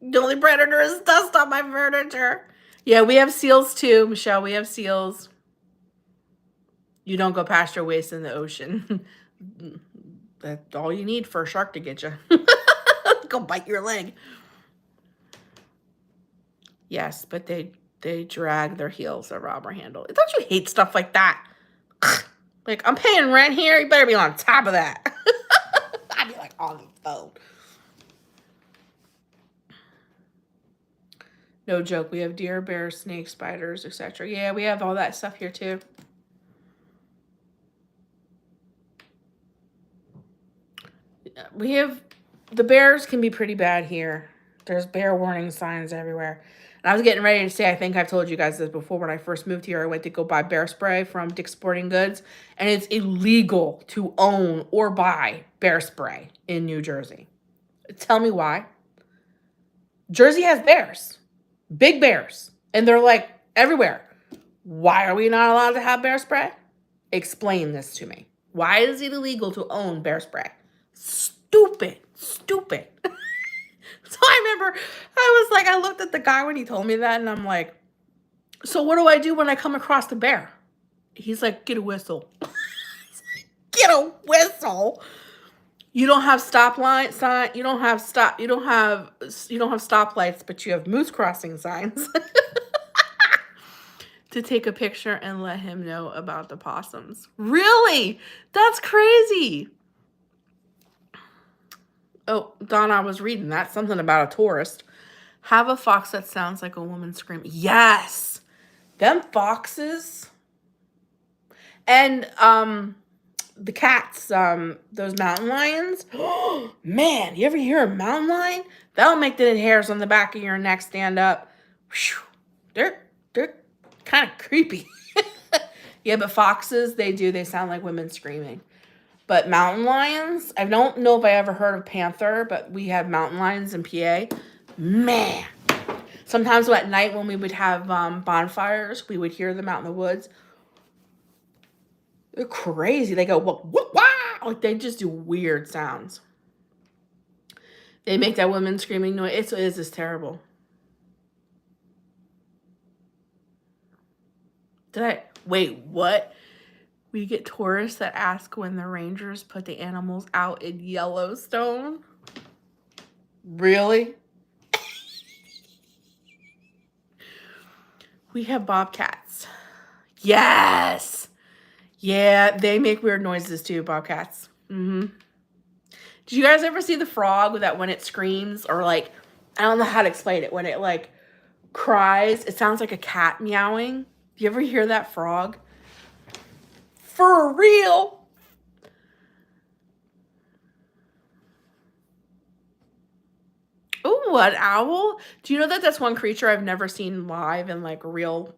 The only predator is dust on my furniture. Yeah, we have seals too, Michelle. We have seals. You don't go past your waist in the ocean. That's all you need for a shark to get you. Go bite your leg. Yes, but they drag their heels, a robber handle. Don't you hate stuff like that? Like, I'm paying rent here. You better be on top of that. I'd be like on the phone. No joke. We have deer, bears, snakes, spiders, etc. Yeah, we have all that stuff here too. We have, the bears can be pretty bad here. There's bear warning signs everywhere. And I was getting ready to say, I think I've told you guys this before, when I first moved here, I went to go buy bear spray from Dick's Sporting Goods. And it's illegal to own or buy bear spray in New Jersey. Tell me why. Jersey has bears. Big bears. And they're like everywhere. Why are we not allowed to have bear spray? Explain this to me. Why is it illegal to own bear spray? Stupid. So I remember I looked at the guy when he told me that, and I'm like, so what do I do when I come across the bear? He's like, get a whistle. Get a whistle. You don't have stoplight sign. You don't have stoplights, but you have moose crossing signs. To take a picture and let him know about the possums. Really? That's crazy. Oh, Donna, I was reading that. Something about a tourist. Have a fox that sounds like a woman screaming. Yes. Them foxes. And the cats, those mountain lions. Man, you ever hear a mountain lion? That'll make the hairs on the back of your neck stand up. They're kind of creepy. Yeah, but foxes, they sound like women screaming. But mountain lions, I don't know if I ever heard of panther, but we have mountain lions in PA. Man. Sometimes at night when we would have bonfires, we would hear them out in the woods. They're crazy. They go, wah, wah, wah. Like they just do weird sounds. They make that woman screaming noise. It is terrible. Wait, what? We get tourists that ask when the rangers put the animals out in Yellowstone. Really? We have bobcats. Yes. Yeah, they make weird noises too, bobcats. Did you guys ever see the frog that when it screams or like, I don't know how to explain it, when it like cries, it sounds like a cat meowing? Do you ever hear that frog? For real? Ooh, an owl? Do you know that that's one creature I've never seen live in like real,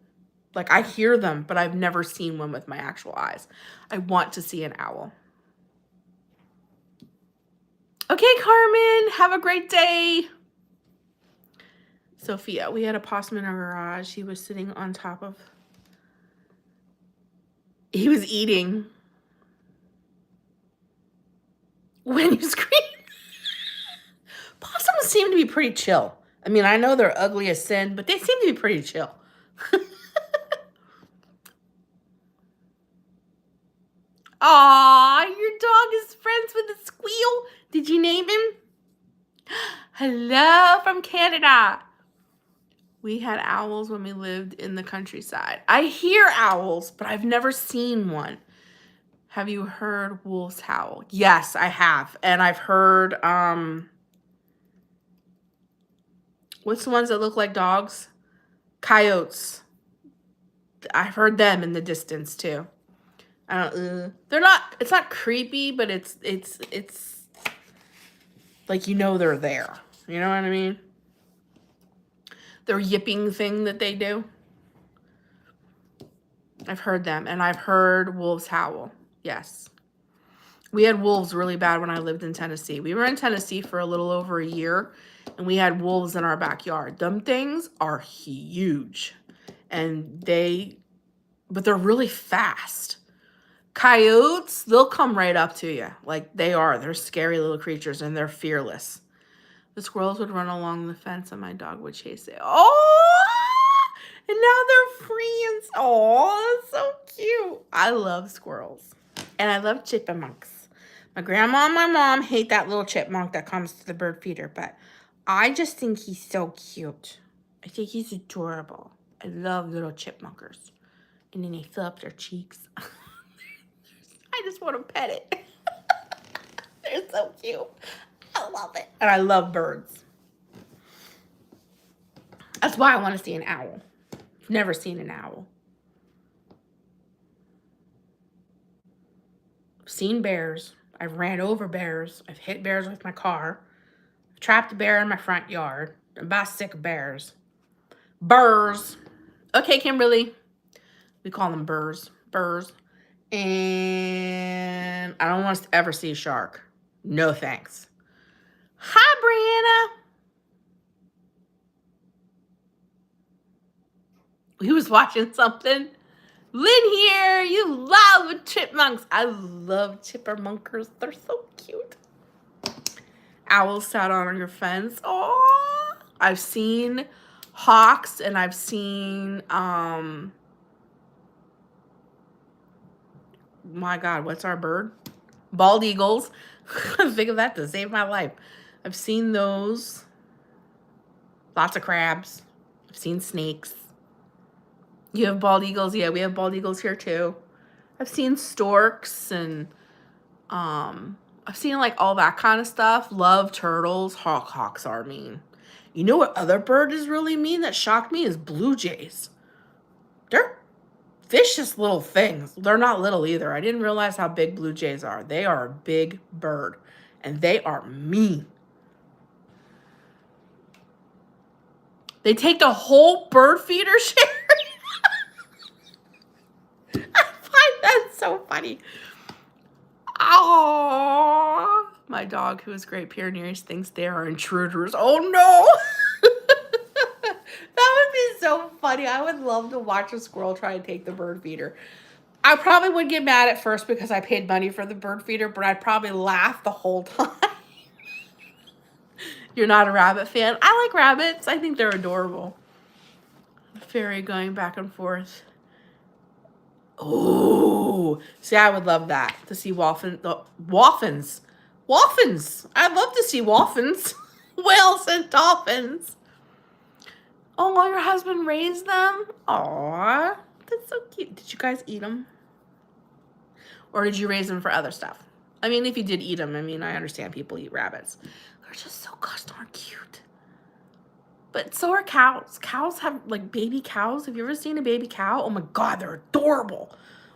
like I hear them, but I've never seen one with my actual eyes. I want to see an owl. Okay, Carmen, have a great day. Sophia, we had a possum in our garage. He was sitting on top of, he was eating. When you scream. Possums seem to be pretty chill. I mean, I know they're ugly as sin, but they seem to be pretty chill. Aw, your dog is friends with a squeal. Did you name him? Hello from Canada. We had owls when we lived in the countryside. I hear owls, but I've never seen one. Have you heard wolves howl? Yes, I have. And I've heard, what's the ones that look like dogs? Coyotes. I've heard them in the distance too. They're not, it's not creepy, but it's like, you know, they're there. You know what I mean? Their yipping thing that they do. I've heard them, and I've heard wolves howl. Yes. We had wolves really bad when I lived in Tennessee. We were in Tennessee for a little over a year, and we had wolves in our backyard. Them things are huge, and but they're really fast. Coyotes, they'll come right up to you. Like they're scary little creatures, and they're fearless. The squirrels would run along the fence, and my dog would chase it. Oh, and now they're friends. Oh, that's so cute. I love squirrels, and I love chipmunks. My grandma and my mom hate that little chipmunk that comes to the bird feeder, but I just think he's so cute. I think he's adorable. I love little chipmunkers. And then they fill up their cheeks. I just want to pet it. They're so cute. I love it. And I love birds. That's why I want to see an owl. I've never seen an owl. I've seen bears. I've ran over bears. I've hit bears with my car. I've trapped a bear in my front yard. I'm about sick of bears. Burrs. Okay, Kimberly. We call them burrs. Burrs. And I don't want us to ever see a shark. No thanks. Hi, Brianna. He was watching something. Lynn here. You love chipmunks. I love chippermunkers. They're so cute. Owls sat on your fence. Oh, I've seen hawks, and I've seen my God, what's our bird? Bald eagles. I think of that to save my life. I've seen those. Lots of crabs. I've seen snakes. You have bald eagles? Yeah, we have bald eagles here too. I've seen storks, and I've seen like all that kind of stuff. Love turtles. Hawks are mean. You know what other bird is really mean that shocked me is blue jays. They're vicious little things. They're not little either. I didn't realize how big blue jays are. They are a big bird, and they are mean. They take the whole bird feeder share. I find that so funny. Oh, my dog, who is Great Pyrenees, thinks they are intruders. Oh no. That would be so funny. I would love to watch a squirrel try and take the bird feeder. I probably would get mad at first because I paid money for the bird feeder, but I'd probably laugh the whole time. You're not a rabbit fan? I like rabbits. I think they're adorable. The fairy going back and forth. Oh, see, I would love that, to see Waffins. I'd love to see Waffins. Whales and dolphins. Oh, your husband raised them? Aw, that's so cute. Did you guys eat them? Or did you raise them for other stuff? I mean, if you did eat them, I mean, I understand people eat rabbits. They're just so gosh darn cute. But so are cows. Cows have, like, baby cows. Have you ever seen a baby cow? Oh, my God, they're adorable.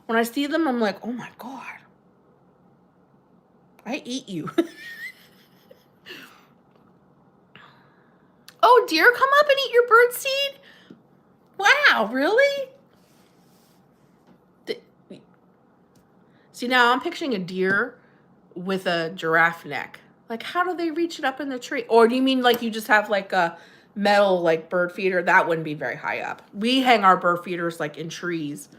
When I see them, I'm like, oh, my God. I eat you. Oh, deer come up and eat your bird seed? Wow, really? See, now I'm picturing a deer with a giraffe neck. Like, how do they reach it up in the tree? Or do you mean like you just have like a metal like bird feeder? That wouldn't be very high up. We hang our bird feeders like in trees.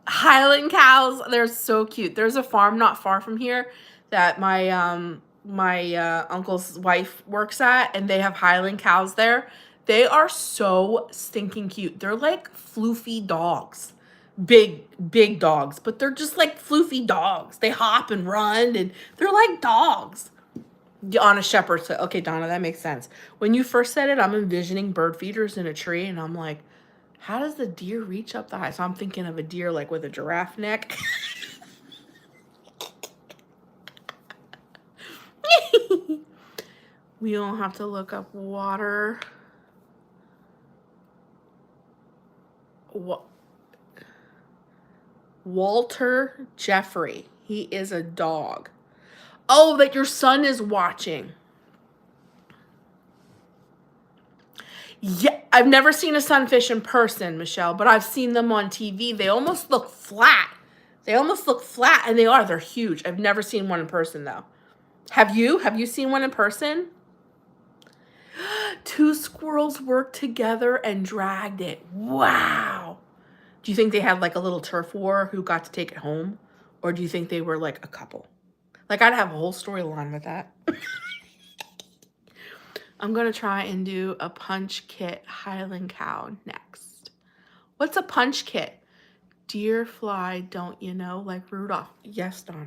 Highland cows, they're so cute. There's a farm not far from here that my uncle's wife works at, and they have Highland cows there. They are so stinking cute. They're like floofy dogs. Big dogs, but they're just like floofy dogs. They hop and run, and they're like dogs. On a shepherd. Okay, Donna, that makes sense. When you first said it, I'm envisioning bird feeders in a tree, and I'm like, how does the deer reach up the high? So I'm thinking of a deer like with a giraffe neck. We don't have to look up water. What? Walter Jeffrey. He is a dog. Oh, that your son is watching. Yeah, I've never seen a sunfish in person, Michelle, but I've seen them on TV. They almost look flat. They almost look flat, and they are. They're huge. I've never seen one in person, though. Have you? Have you seen one in person? Two squirrels worked together and dragged it. Wow. Do you think they had like a little turf war who got to take it home? Or do you think they were like a couple? Like, I'd have a whole storyline with that. I'm going to try and do a punch kit Highland cow next. What's a punch kit? Deer fly, don't you know? Like Rudolph. Yes, Donna.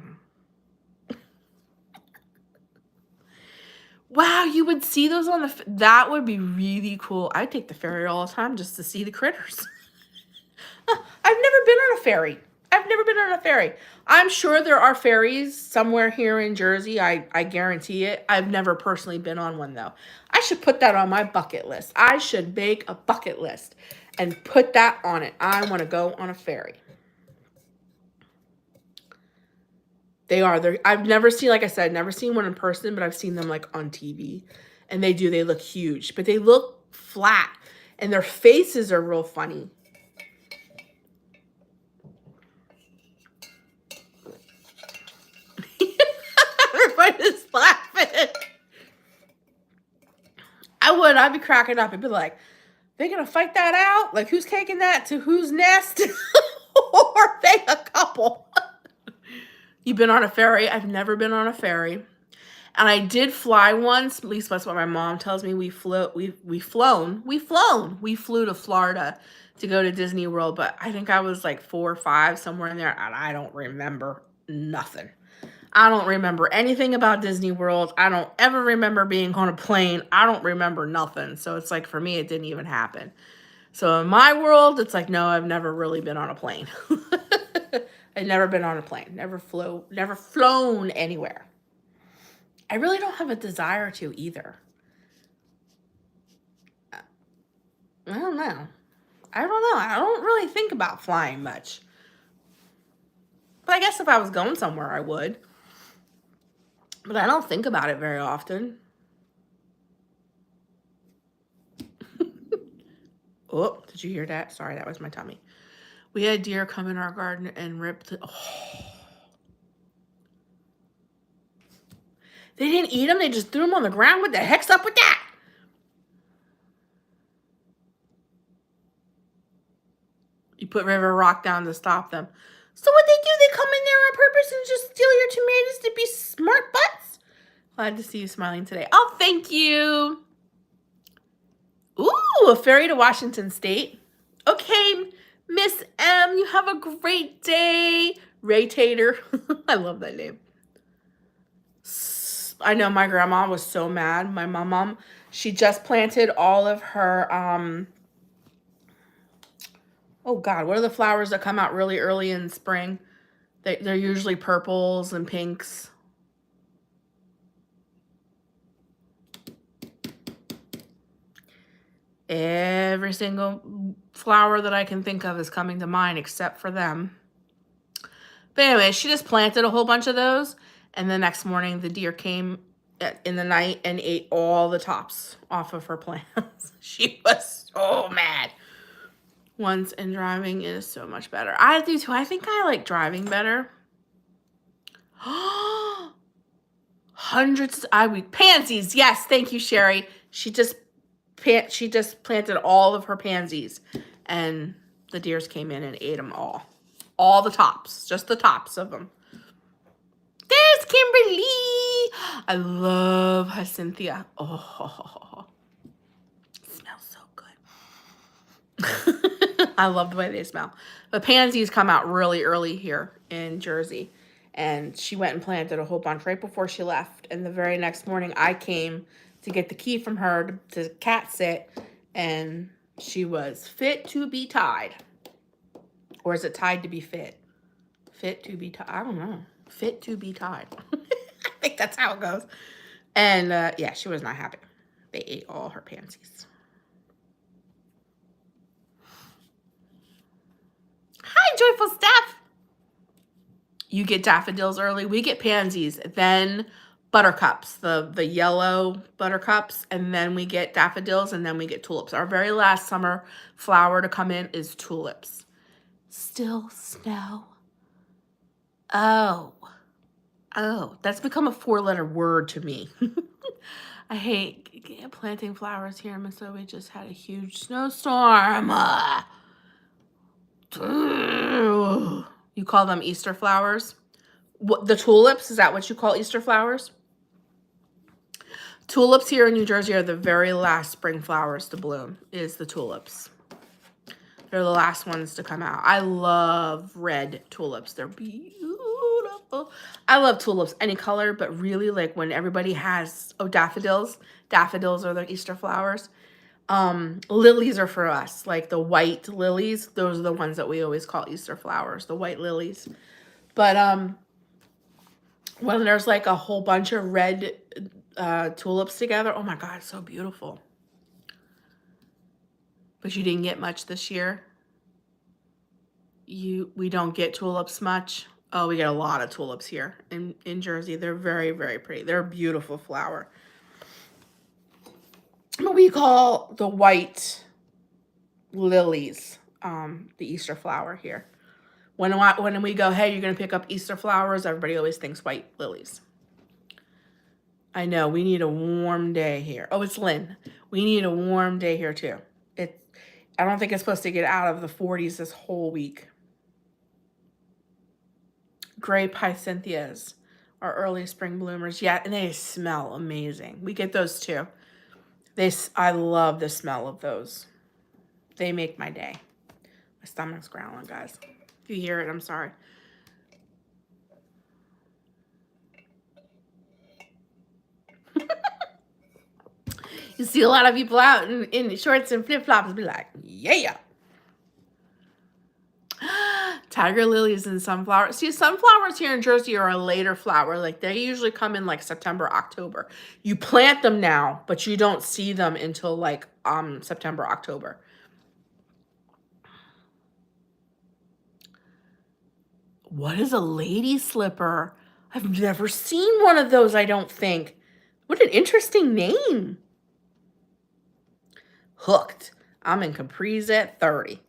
Wow, you would see those on the... That would be really cool. I'd take the ferry all the time just to see the critters. I've never been on a ferry. I've never been on a ferry. I'm sure there are ferries somewhere here in Jersey. I guarantee it. I've never personally been on one, though. I should put that on my bucket list. I should make a bucket list and put that on it. I want to go on a ferry. They are. I've never seen, like I said, never seen one in person, but I've seen them like on TV. And they look huge, but they look flat. And their faces are real funny. Everybody's laughing. I'd be cracking up. I'd be like, they're going to fight that out? Like, who's taking that to whose nest? Or are they a couple? You've been on a ferry? I've never been on a ferry. And I did fly once. At least that's what my mom tells me. We flew to Florida to go to Disney World. But I think I was like 4 or 5, somewhere in there. And I don't remember nothing. I don't remember anything about Disney World. I don't ever remember being on a plane. I don't remember nothing. So it's like, for me, it didn't even happen. So in my world, it's like, no, I've never really been on a plane. I've never been on a plane. Never flown anywhere. I really don't have a desire to either. I don't know. I don't know. I don't really think about flying much. But I guess if I was going somewhere, I would. But I don't think about it very often. Oh, did you hear that? Sorry, that was my tummy. We had deer come in our garden and ripped. Oh. They didn't eat them. They just threw them on the ground. What the heck's up with that? You put River Rock down to stop them. So what they do, they come in there on purpose and just steal your tomatoes to be smart butts? Glad to see you smiling today. Oh, thank you. Ooh, a ferry to Washington State. Okay, Miss M, you have a great day. Ray Tater. I love that name. I know my grandma was so mad. My mom, she just planted all of her, oh God, what are the flowers that come out really early in spring? They're usually purples and pinks. Every single flower that I can think of is coming to mind except for them. But anyway, she just planted a whole bunch of those. And the next morning, the deer came in the night and ate all the tops off of her plants. She was so mad. Once and driving is so much better. I do too. I think I like driving better. Hundreds. Pansies. Yes, thank you, Sherry. She just planted all of her pansies, and the deers came in and ate them all. All the tops, just the tops of them. There's Kimberly. I love Hyacinthia. Oh, smells so good. I love the way they smell. The pansies come out really early here in Jersey, and she went and planted a whole bunch right before she left. And the very next morning, I came to get the key from her to cat sit, and she was fit to be tied. Or is it tied to be fit? Fit to be tied. I don't know. Fit to be tied. I think that's how it goes. And yeah, she was not happy. They ate all her pansies. Hi, Joyful Steph. You get daffodils early. We get pansies, then buttercups, the yellow buttercups, and then we get daffodils, and then we get tulips. Our very last summer flower to come in is tulips. Still snow. Oh, that's become a 4-letter word to me. I hate planting flowers here in Minnesota. We just had a huge snowstorm. You call them Easter flowers? What, the tulips? Is that what you call Easter flowers? Tulips here in New Jersey are the very last spring flowers to bloom, is the tulips. They're the last ones to come out. I love red tulips. They're beautiful. I love tulips, any color, but really like when everybody has, daffodils. Daffodils are the Easter flowers. Lilies are for us, like the white lilies. Those are the ones that we always call Easter flowers, the white lilies. But when there's like a whole bunch of red tulips together, oh my God, it's so beautiful. But you didn't get much this year? We don't get tulips much? Oh, we get a lot of tulips here in Jersey. They're very, very pretty. They're a beautiful flower. What we call the white lilies, the Easter flower here. When we go, hey, you're going to pick up Easter flowers, everybody always thinks white lilies. I know, we need a warm day here. Oh, it's Lynn. We need a warm day here too. I don't think it's supposed to get out of the 40s this whole week. Grape hyacinthas are early spring bloomers. Yeah, and they smell amazing. We get those too. I love the smell of those. They make my day. My stomach's growling, guys. If you hear it, I'm sorry. You see a lot of people out in shorts and flip-flops be like, yeah. Tiger lilies and sunflowers. See, sunflowers here in Jersey are a later flower. Like they usually come in like September, October. You plant them now, but you don't see them until like September, October. What is a lady slipper? I've never seen one of those, I don't think. What an interesting name. Hooked. I'm in capris at 30.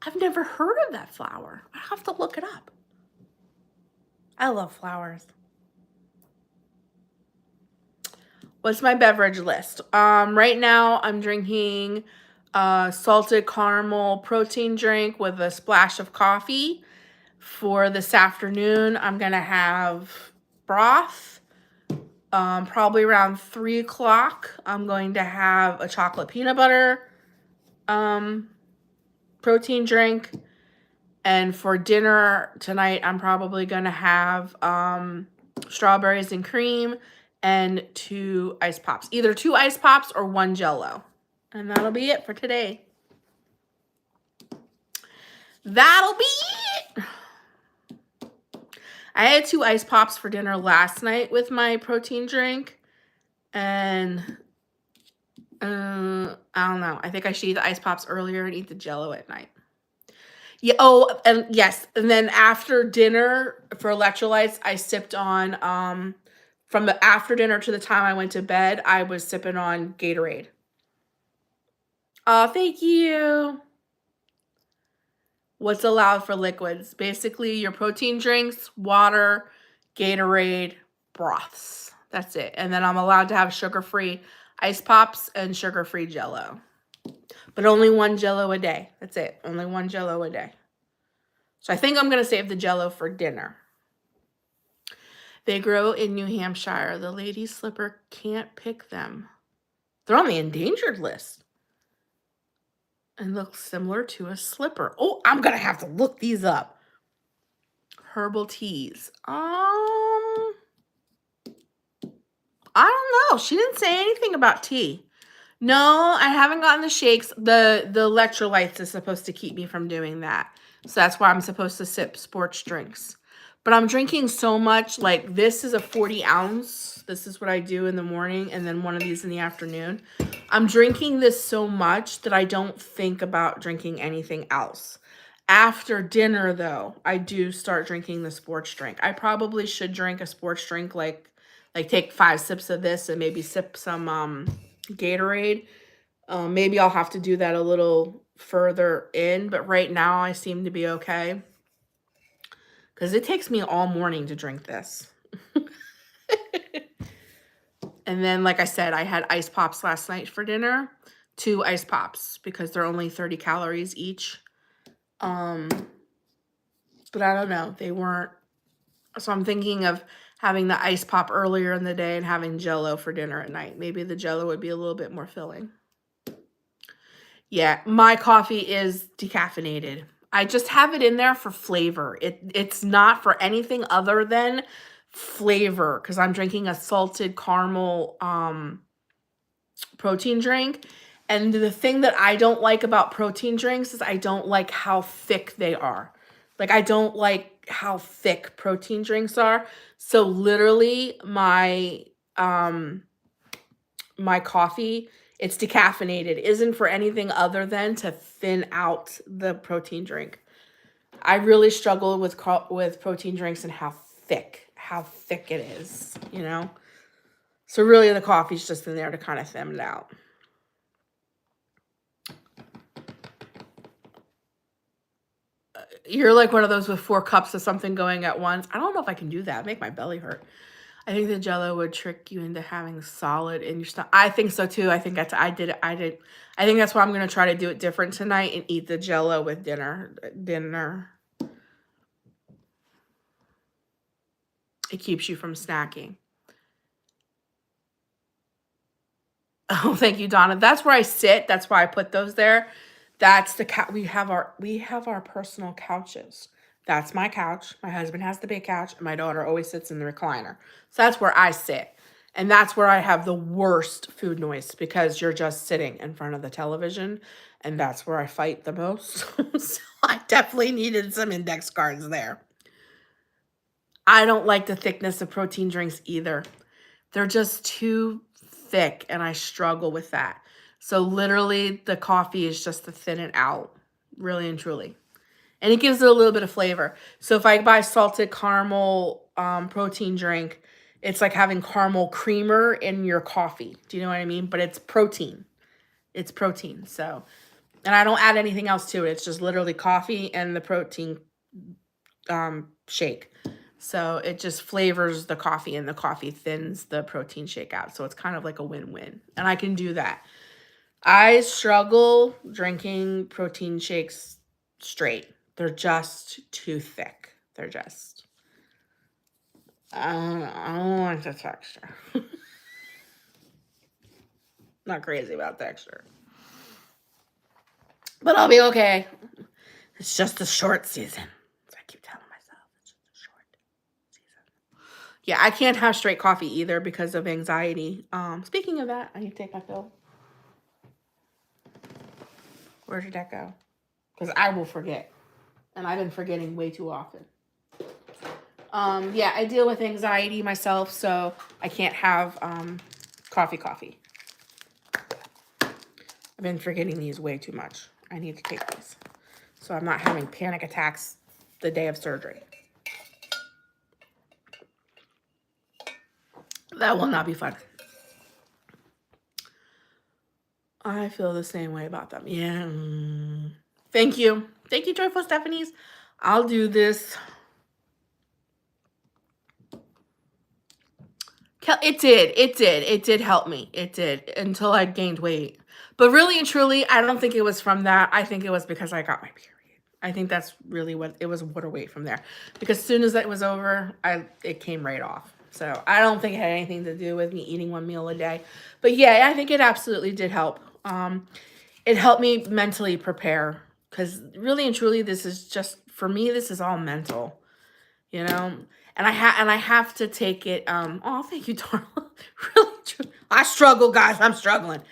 I've never heard of that flower. I have to look it up. I love flowers. What's my beverage list? Right now I'm drinking salted caramel protein drink with a splash of coffee. For this afternoon, I'm gonna have broth. Probably around 3 o'clock, I'm going to have a chocolate peanut butter protein drink. And for dinner tonight, I'm probably gonna have strawberries and cream and 2 ice pops. Either 2 ice pops or 1 Jell-O. And that'll be it for today. That'll be it. I had 2 ice pops for dinner last night with my protein drink. And I don't know. I think I should eat the ice pops earlier and eat the Jell-O at night. Yeah. Oh, and yes. And then after dinner for electrolytes, I sipped on from the after dinner to the time I went to bed, I was sipping on Gatorade. Oh, thank you. What's allowed for liquids? Basically, your protein drinks, water, Gatorade, broths. That's it. And then I'm allowed to have sugar-free ice pops and sugar-free Jell-O. But only 1 Jell-O a day. That's it. Only 1 Jell-O a day. So I think I'm going to save the Jell-O for dinner. They grow in New Hampshire. The lady slipper can't pick them. They're on the endangered list. And look similar to a slipper. Oh, I'm going to have to look these up. Herbal teas. I don't know. She didn't say anything about tea. No, I haven't gotten the shakes. The electrolytes is supposed to keep me from doing that. So that's why I'm supposed to sip sports drinks. But I'm drinking so much. Like, this is a 40 ounce. This is what I do in the morning. And then one of these in the afternoon. I'm drinking this so much that I don't think about drinking anything else. After dinner, though, I do start drinking the sports drink. I probably should drink a sports drink, like take 5 sips of this and maybe sip some Gatorade. Maybe I'll have to do that a little further in, but right now I seem to be okay. Because it takes me all morning to drink this. And then, like I said, I had ice pops last night for dinner. 2 ice pops because they're only 30 calories each. But I don't know. They weren't. So I'm thinking of having the ice pop earlier in the day and having Jell-O for dinner at night. Maybe the Jell-O would be a little bit more filling. Yeah, my coffee is decaffeinated. I just have it in there for flavor. It's not for anything other than flavor because I'm drinking a salted caramel protein drink. And the thing that I don't like about protein drinks is I don't like how thick they are. Like, I don't like how thick protein drinks are. So literally my my coffee, it's decaffeinated, isn't for anything other than to thin out the protein drink. I really struggle with protein drinks and how thick it is, you know? So really the coffee's just in there to kind of thin it out. You're like one of those with 4 cups of something going at once. I don't know if I can do that. Make my belly hurt. I think the Jell-O would trick you into having solid in your stomach. I think so too. I think I did. I think that's why I'm going to try to do it different tonight and eat the Jell-O with dinner. It keeps you from snacking. Oh, thank you, Donna. That's where I sit. That's why I put those there. That's the couch. We have our personal couches. That's my couch. My husband has the big couch, and my daughter always sits in the recliner. So that's where I sit. And that's where I have the worst food noise because you're just sitting in front of the television, and that's where I fight the most. So I definitely needed some index cards there. I don't like the thickness of protein drinks either. They're just too thick, and I struggle with that. So literally the coffee is just to thin it out, really and truly. and it gives it a little bit of flavor. So if I buy salted caramel protein drink, it's like having caramel creamer in your coffee. Do you know what I mean? But it's protein. It's protein. So, and I don't add anything else to it. It's just literally coffee and the protein shake. So it just flavors the coffee, and the coffee thins the protein shake out. So it's kind of like a win-win. And I can do that. I struggle drinking protein shakes straight. They're just too thick. They're just, I don't like the texture. Not crazy about texture. But I'll be okay. It's just a short season. So I keep telling myself it's just a short season. Yeah, I can't have straight coffee either because of anxiety. Speaking of that, I need to take my pill. Where did that go? Because I will forget. And I've been forgetting way too often. Yeah, I deal with anxiety myself, so I can't have coffee. I've been forgetting these way too much. I need to take these, so I'm not having panic attacks the day of surgery. That will not be fun. I feel the same way about them. Yeah. Thank you. Thank you, Joyful Stephanies. I'll do this. It did help me. It did, until I gained weight. But really and truly, I don't think it was from that. I think it was because I got my period. I think that's really what it was, water weight from there. Because as soon as that was over, it came right off. So I don't think it had anything to do with me eating one meal a day. But yeah, I think it absolutely did help. It helped me mentally prepare. Because really and truly, this is just, for me, this is all mental. You know? And I have to take it. Oh, thank you, Darla. Really, truly. I struggle, guys. I'm struggling.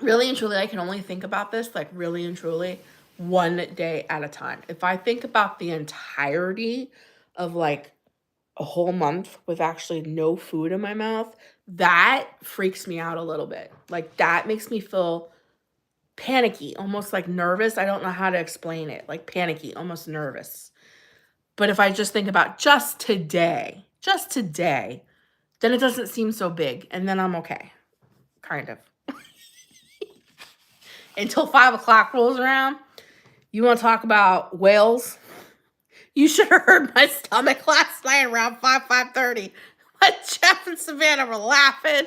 Really and truly, I can only think about this, like, really and truly, one day at a time. If I think about the entirety of, like, a whole month with actually no food in my mouth, that freaks me out a little bit. Like, that makes me feel panicky, almost like nervous. I don't know how to explain it. Like, panicky, almost nervous. But if I just think about just today, then it doesn't seem so big. And then I'm okay. Kind of. Until 5 o'clock rolls around. You want to talk about whales? You should have heard my stomach last night around 5:30. When Jeff and Savannah were laughing.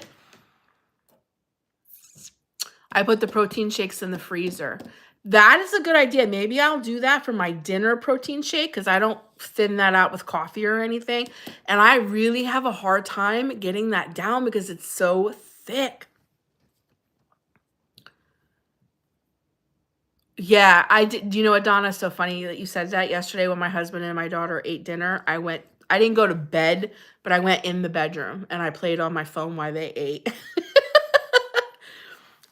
I put the protein shakes in the freezer. That is a good idea. Maybe I'll do that for my dinner protein shake, because I don't thin that out with coffee or anything. And I really have a hard time getting that down because it's so thick. Yeah, I did. Do you know what, Donna? So funny that you said that. Yesterday when my husband and my daughter ate dinner, I didn't go to bed, but I went in the bedroom and I played on my phone while they ate.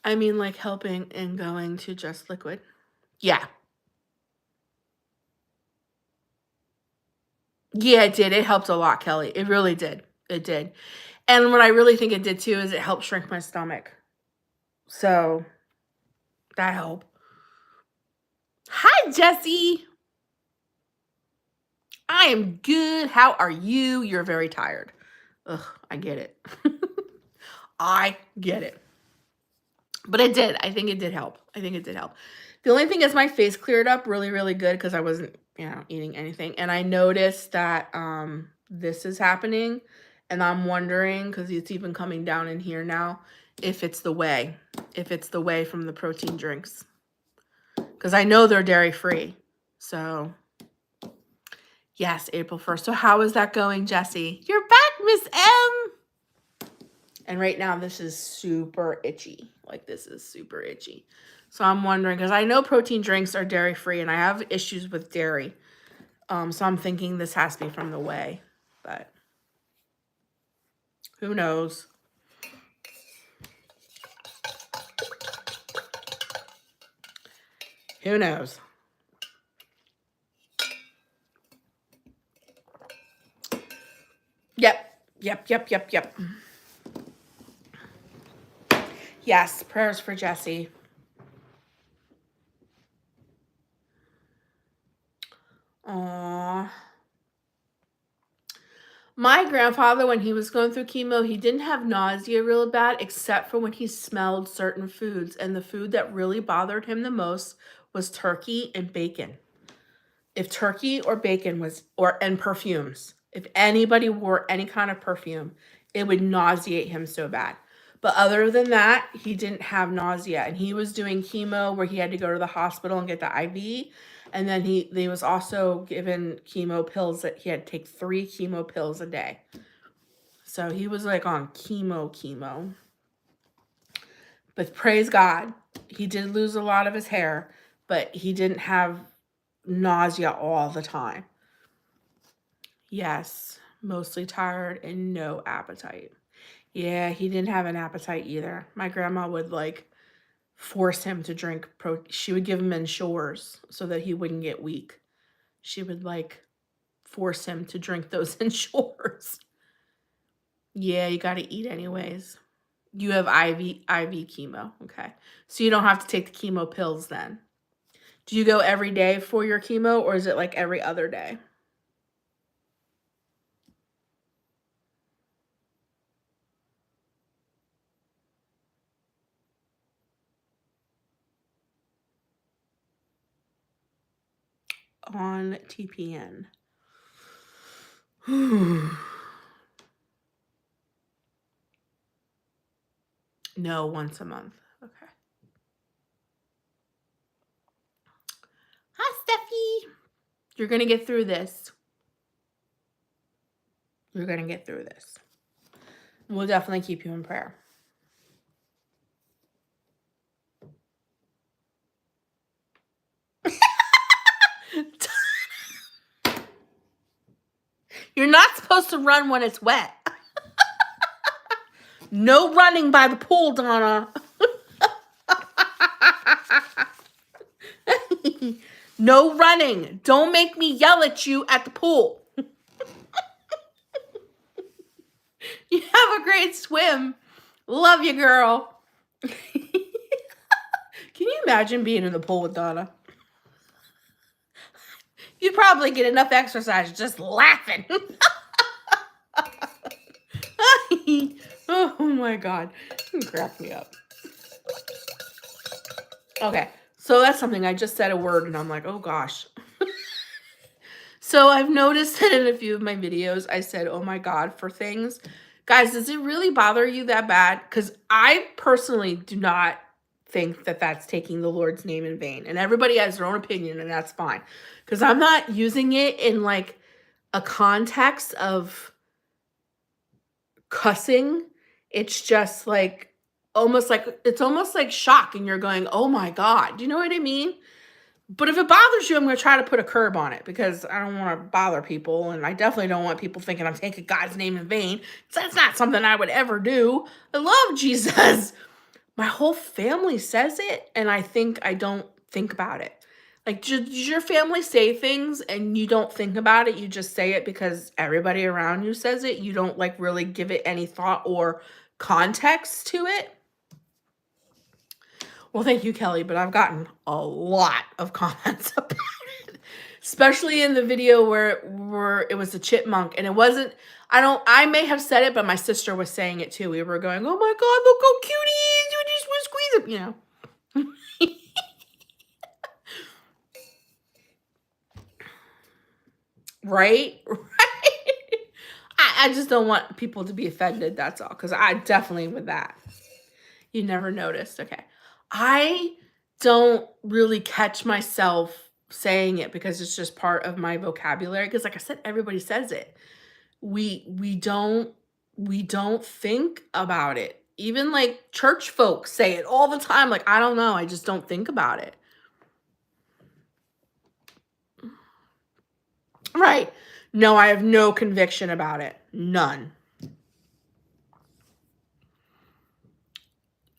I mean, like, helping and going to just liquid. Yeah. Yeah, it did. It helped a lot, Kelly. It really did. It did. And what I really think it did too is it helped shrink my stomach. So that helped. Hi, Jessie. I am good. How are you? You're very tired. Ugh, I get it. I get it. But it did. I think it did help. The only thing is my face cleared up really, really good because I wasn't, eating anything. And I noticed that this is happening. And I'm wondering, because it's even coming down in here now, if it's the whey. If it's the whey from the protein drinks. Because I know they're dairy-free. So, yes, April 1st. So how is that going, Jessie? You're back, Miss M. And right now, this is super itchy. Like, this is super itchy. So I'm wondering, because I know protein drinks are dairy-free, and I have issues with dairy. So I'm thinking this has to be from the whey. But who knows? Who knows? Yep. Yes, prayers for Jessie. My grandfather, when he was going through chemo, he didn't have nausea real bad, except for when he smelled certain foods. And the food that really bothered him the most was turkey and bacon. If turkey or bacon was, and perfumes, if anybody wore any kind of perfume, it would nauseate him so bad. But other than that, he didn't have nausea. And he was doing chemo where he had to go to the hospital and get the IV. And then he was also given chemo pills that he had to take 3 chemo pills a day. So he was like on chemo. But praise God, he did lose a lot of his hair, but he didn't have nausea all the time. Yes, mostly tired and no appetite. Yeah, he didn't have an appetite either. My grandma would like force him to drink she would give him Ensures so that he wouldn't get weak. She would like force him to drink those Ensures. Yeah, you got to eat anyways. You have IV chemo. Okay. So you don't have to take the chemo pills then. Do you go every day for your chemo, or is it like every other day? On TPN. No, once a month. Okay. Hi, Steffi. You're going to get through this. You're going to get through this. We'll definitely keep you in prayer. You're not supposed to run when it's wet. No running by the pool, Donna. No running. Don't make me yell at you at the pool. You have a great swim. Love you, girl. Can you imagine being in the pool with Donna? You'd probably get enough exercise just laughing. Oh my God. You crack me up. Okay. So that's something I just said a word and I'm like, oh gosh. So I've noticed that in a few of my videos, I said, oh my God, for things. Guys, does it really bother you that bad? Because I personally do not think that that's taking the Lord's name in vain. And everybody has their own opinion, and that's fine. Because I'm not using it in like a context of cussing. It's just like, it's almost like shock. And you're going, oh my God. Do you know what I mean? But if it bothers you, I'm going to try to put a curb on it because I don't want to bother people. And I definitely don't want people thinking I'm taking God's name in vain. So that's not something I would ever do. I love Jesus. My whole family says it, and I think I don't think about it. Like, does your family say things and you don't think about it? You just say it because everybody around you says it? You don't, like, really give it any thought or context to it? Well, thank you, Kelly, but I've gotten a lot of comments about it, especially in the video where it was a chipmunk, and it wasn't, I may have said it, but my sister was saying it too. We were going, oh my God, look how cute he is. You just want to squeeze him, you know. Right? I just don't want people to be offended, that's all, because I definitely with that. You never noticed. Okay. I don't really catch myself saying it because it's just part of my vocabulary. Because like I said, everybody says it. We don't think about it. Even like church folks say it all the time. Like, I don't know. I just don't think about it. Right. No, I have no conviction about it. None.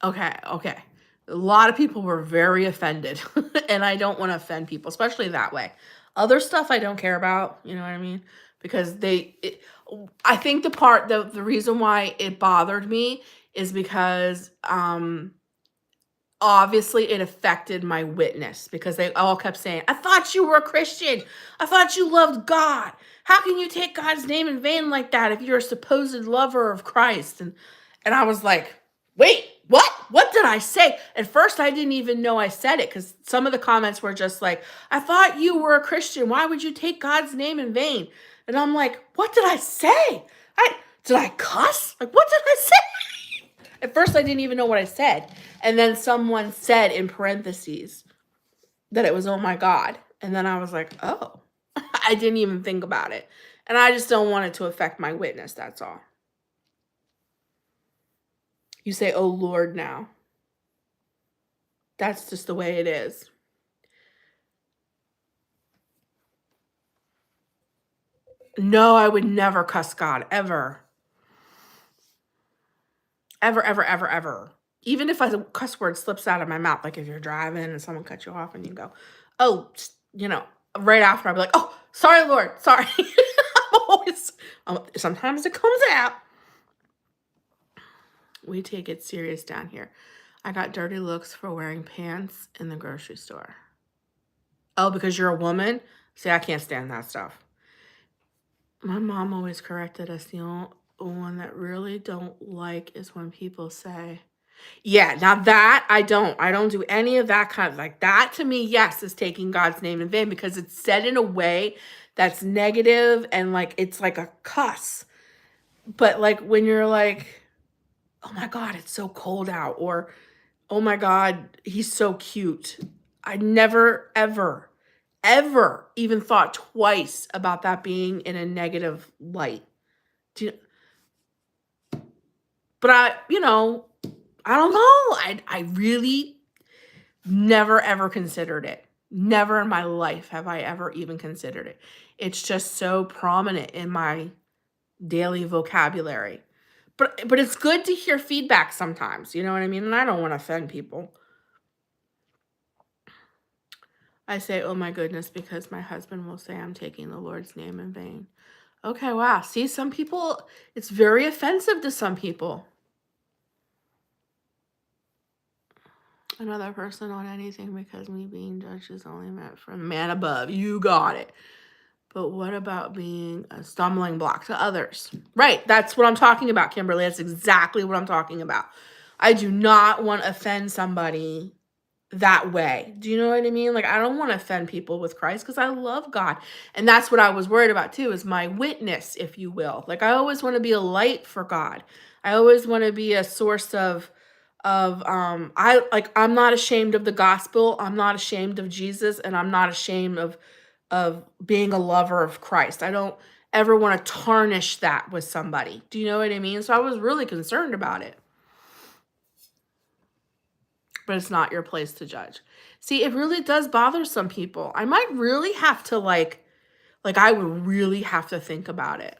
Okay. A lot of people were very offended, and I don't want to offend people, especially that way. Other stuff I don't care about, you know what I mean? Because I think the reason why it bothered me is because obviously it affected my witness because they all kept saying, I thought you were a Christian. I thought you loved God. How can you take God's name in vain like that if you're a supposed lover of Christ? And I was like, wait, what? What did I say? At first, I didn't even know I said it because some of the comments were just like, I thought you were a Christian. Why would you take God's name in vain? And I'm like, what did I say? Did I cuss? Like, what did I say? At first, I didn't even know what I said. And then someone said in parentheses that it was, oh my God. And then I was like, oh, I didn't even think about it. And I just don't want it to affect my witness. That's all. You say, oh Lord, now. That's just the way it is. No, I would never cuss God, ever. Ever, ever, ever, ever. Even if a cuss word slips out of my mouth, like if you're driving and someone cuts you off and you go, oh, right after I'll be like, oh, sorry, Lord, sorry. Sometimes it comes out. We take it serious down here. I got dirty looks for wearing pants in the grocery store. Oh, because you're a woman? See, I can't stand that stuff. My mom always corrected us. The only one that really don't like is when people say, yeah, now that I don't do any of that kind of like that. To me, yes, is taking God's name in vain because it's said in a way that's negative and like it's like a cuss. But like when you're like, oh my God, it's so cold out, or oh my God, he's so cute. I never, ever, ever even thought twice about that being in a negative light. But I don't know. I really never, ever considered it. Never in my life have I ever even considered it. It's just so prominent in my daily vocabulary. But it's good to hear feedback sometimes. You know what I mean? And I don't want to offend people. I say, oh my goodness, because my husband will say I'm taking the Lord's name in vain. Okay, wow. See, some people, it's very offensive to some people. Another person on anything because me being judged is only meant for the man above. You got it. But what about being a stumbling block to others? Right. That's what I'm talking about, Kimberly. That's exactly what I'm talking about. I do not want to offend somebody that way. Do you know what I mean? Like, I don't want to offend people with Christ because I love God. And that's what I was worried about too, is my witness, if you will. Like, I always want to be a light for God. I always want to be a source of I'm not ashamed of the gospel. I'm not ashamed of Jesus, and I'm not ashamed of being a lover of Christ. I don't ever want to tarnish that with somebody. Do you know what I mean? So I was really concerned about it. But it's not your place to judge. See, it really does bother some people. I might really have to I would really have to think about it.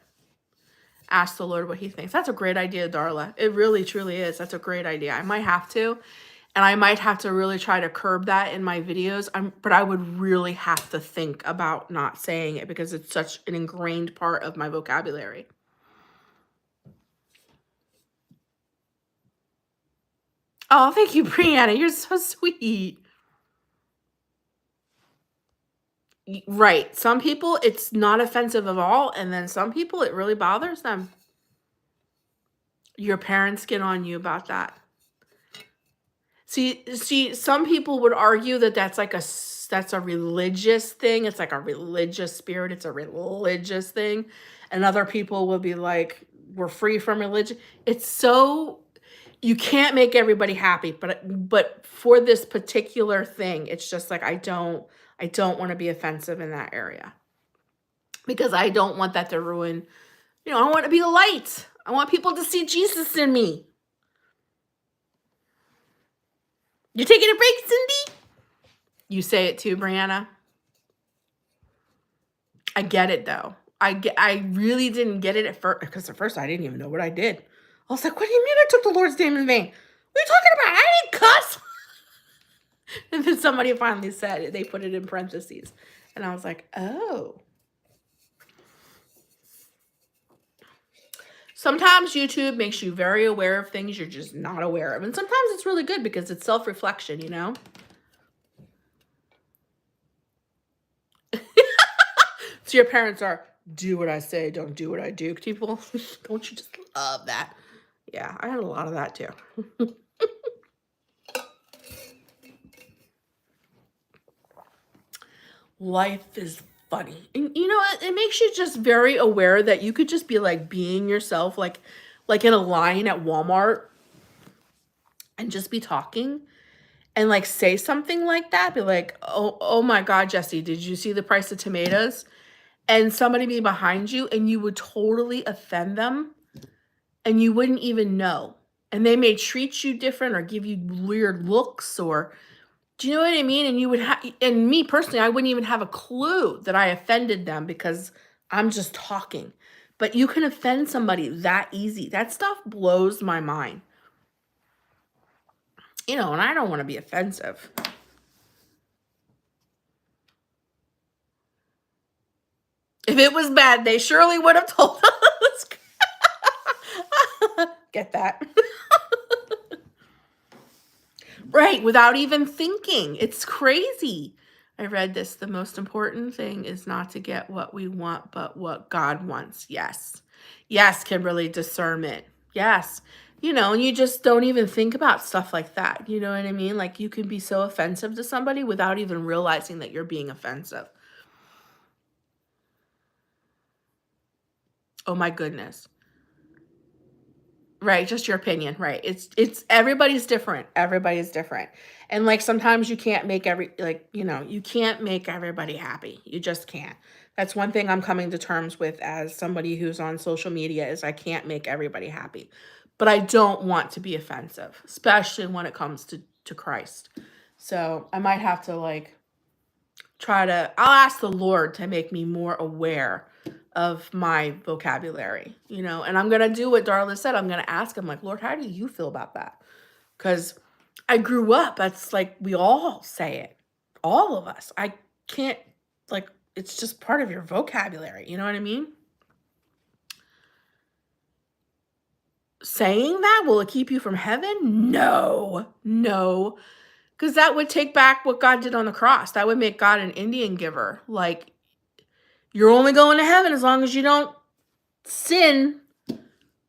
Ask the Lord what he thinks. That's a great idea, Darla. It really, truly is. That's a great idea. I might have to. And I might have to really try to curb that in my videos. But I would really have to think about not saying it because it's such an ingrained part of my vocabulary. Oh, thank you, Brianna. You're so sweet. Right. Some people, it's not offensive at all. And then some people, it really bothers them. Your parents get on you about that. See, some people would argue that that's a religious thing. It's like a religious spirit. It's a religious thing. And other people will be like, we're free from religion. It's so, you can't make everybody happy. But for this particular thing, it's just like, I don't want to be offensive in that area. Because I don't want that to ruin, I want to be a light. I want people to see Jesus in me. You taking a break, Cindy? You say it too, Brianna. I get it, though. I really didn't get it at first, because at first I didn't even know what I did. I was like, what do you mean I took the Lord's name in vain? What are you talking about? I didn't cuss. And then somebody finally said it. They put it in parentheses. And I was like, oh. Sometimes YouTube makes you very aware of things you're just not aware of. And sometimes it's really good because it's self-reflection, you know? So your parents are, do what I say, don't do what I do. People, don't you just love that? Yeah, I had a lot of that too. Life is funny. And you know, it makes you just very aware that you could just be like being yourself, like in a line at Walmart and just be talking and like say something like that. Be like, oh my God, Jesse, did you see the price of tomatoes? And somebody be behind you and you would totally offend them and you wouldn't even know. And they may treat you different or give you weird looks, or do you know what I mean? And you would have, and me personally, I wouldn't even have a clue that I offended them because I'm just talking. But you can offend somebody that easy. That stuff blows my mind. You know, and I don't want to be offensive. If it was bad, they surely would have told us. Get that? Right, without even thinking. It's crazy. I read this. The most important thing is not to get what we want, but what God wants. Yes. Yes, Kimberly, discernment. Yes. You know, and you just don't even think about stuff like that. You know what I mean? Like you can be so offensive to somebody without even realizing that you're being offensive. Oh my goodness. Right, just your opinion, right. It's everybody's different. Everybody's different. And like sometimes you can't make you can't make everybody happy. You just can't. That's one thing I'm coming to terms with as somebody who's on social media is I can't make everybody happy. But I don't want to be offensive, especially when it comes to Christ. So, I might have to like I'll ask the Lord to make me more aware of my vocabulary, you know, and I'm going to do what Darla said. I'm going to ask him like, Lord, how do you feel about that? Because I grew up, that's like, we all say it, all of us. I can't like, it's just part of your vocabulary. You know what I mean? Saying that, will it keep you from heaven? No, no. Because that would take back what God did on the cross. That would make God an Indian giver. Like, you're only going to heaven as long as you don't sin.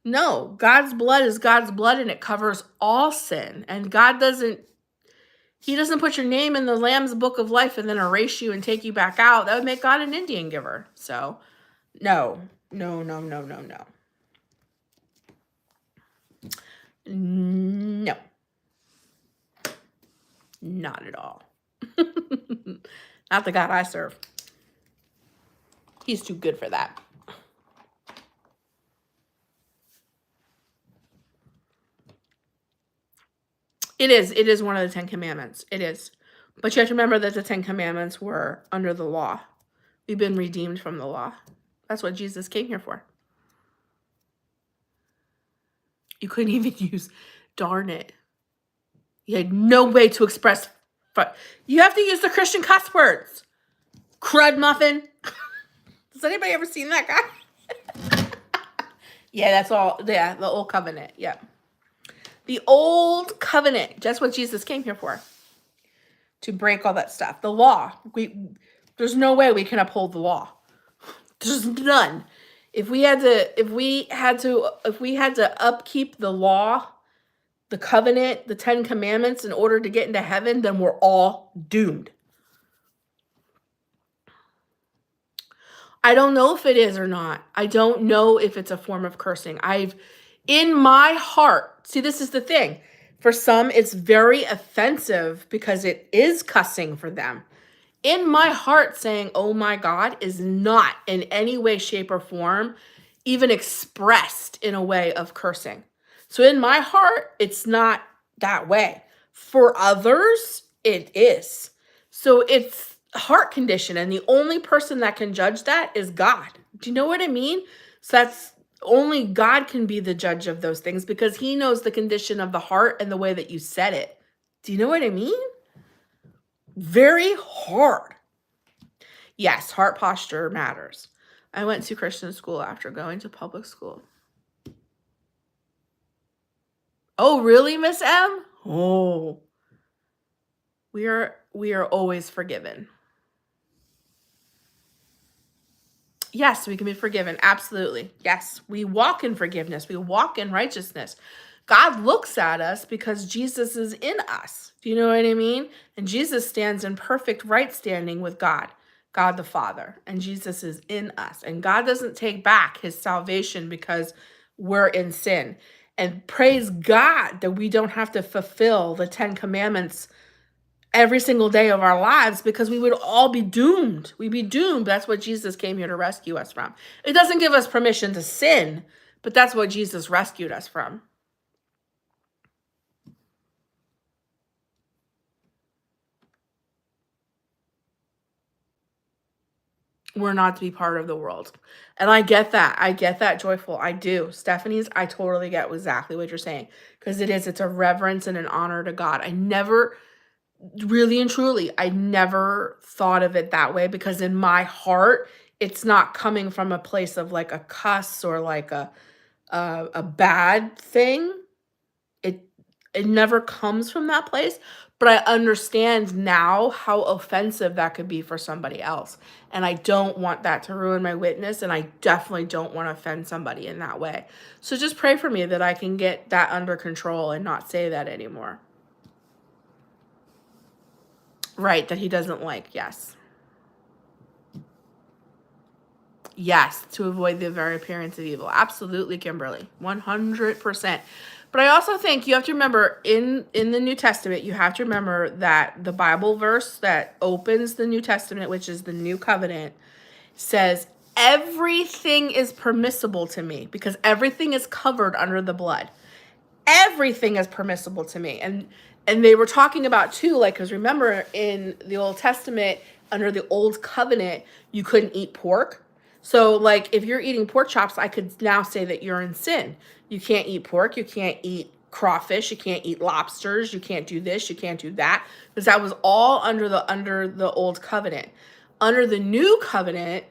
No, God's blood is God's blood and it covers all sin. And he doesn't put your name in the Lamb's book of life and then erase you and take you back out. That would make God an Indian giver. So, no, no, no, no, no, no. No. Not at all. Not the God I serve. He's too good for that. It is one of the 10 Commandments. It is. But you have to remember that the 10 Commandments were under the law. We've been redeemed from the law. That's what Jesus came here for. You couldn't even use darn it. You had no way to express. You have to use the Christian cuss words. Crud muffin. Has anybody ever seen that guy? Yeah, that's all. Yeah, the old covenant. Yeah. The old covenant. That's what Jesus came here for. To break all that stuff. The law. There's no way we can uphold the law. There's none. If we had to upkeep the law, the covenant, the 10 Commandments in order to get into heaven, then we're all doomed. I don't know if it is or not. I don't know if it's a form of cursing. In my heart, see, this is the thing. For some, it's very offensive because it is cussing for them. In my heart, saying, oh my God, is not in any way, shape, or form even expressed in a way of cursing. So in my heart, it's not that way. For others, it is. So it's heart condition, and the only person that can judge that is God. Do you know what I mean? So that's only God can be the judge of those things because he knows the condition of the heart and the way that you said it. Do you know what I mean? Very hard. Yes, heart posture matters. I went to Christian school after going to public school. Oh, really, Miss M? Oh, we are always forgiven. Yes, we can be forgiven. Absolutely. Yes, we walk in forgiveness. We walk in righteousness. God looks at us because Jesus is in us. Do you know what I mean? And Jesus stands in perfect right standing with God, God the Father. And Jesus is in us. And God doesn't take back his salvation because we're in sin. And praise God that we don't have to fulfill the 10 commandments every single day of our lives, because we would all be doomed. We'd be doomed. That's what Jesus came here to rescue us from. It doesn't give us permission to sin, but that's what Jesus rescued us from. We're not to be part of the world. And I get that. I get that, Joyful. I do. Stephanie's, I totally get exactly what you're saying. Because it's a reverence and an honor to God. I never, really and truly, I never thought of it that way, because in my heart, it's not coming from a place of like a cuss or like a bad thing. It never comes from that place, but I understand now how offensive that could be for somebody else. And I don't want that to ruin my witness, and I definitely don't want to offend somebody in that way. So just pray for me that I can get that under control and not say that anymore. Right, that he doesn't like, yes. Yes, to avoid the very appearance of evil. Absolutely, Kimberly. 100%. But I also think you have to remember, in the New Testament, you have to remember that the Bible verse that opens the New Testament, which is the New Covenant, says, everything is permissible to me, because everything is covered under the blood. Everything is permissible to me. And they were talking about too, like, because remember in the Old Testament, under the Old Covenant, you couldn't eat pork. So like if you're eating pork chops, I could now say that you're in sin. You can't eat pork, you can't eat crawfish, you can't eat lobsters, you can't do this, you can't do that, because that was all under the Old Covenant. Under the New Covenant,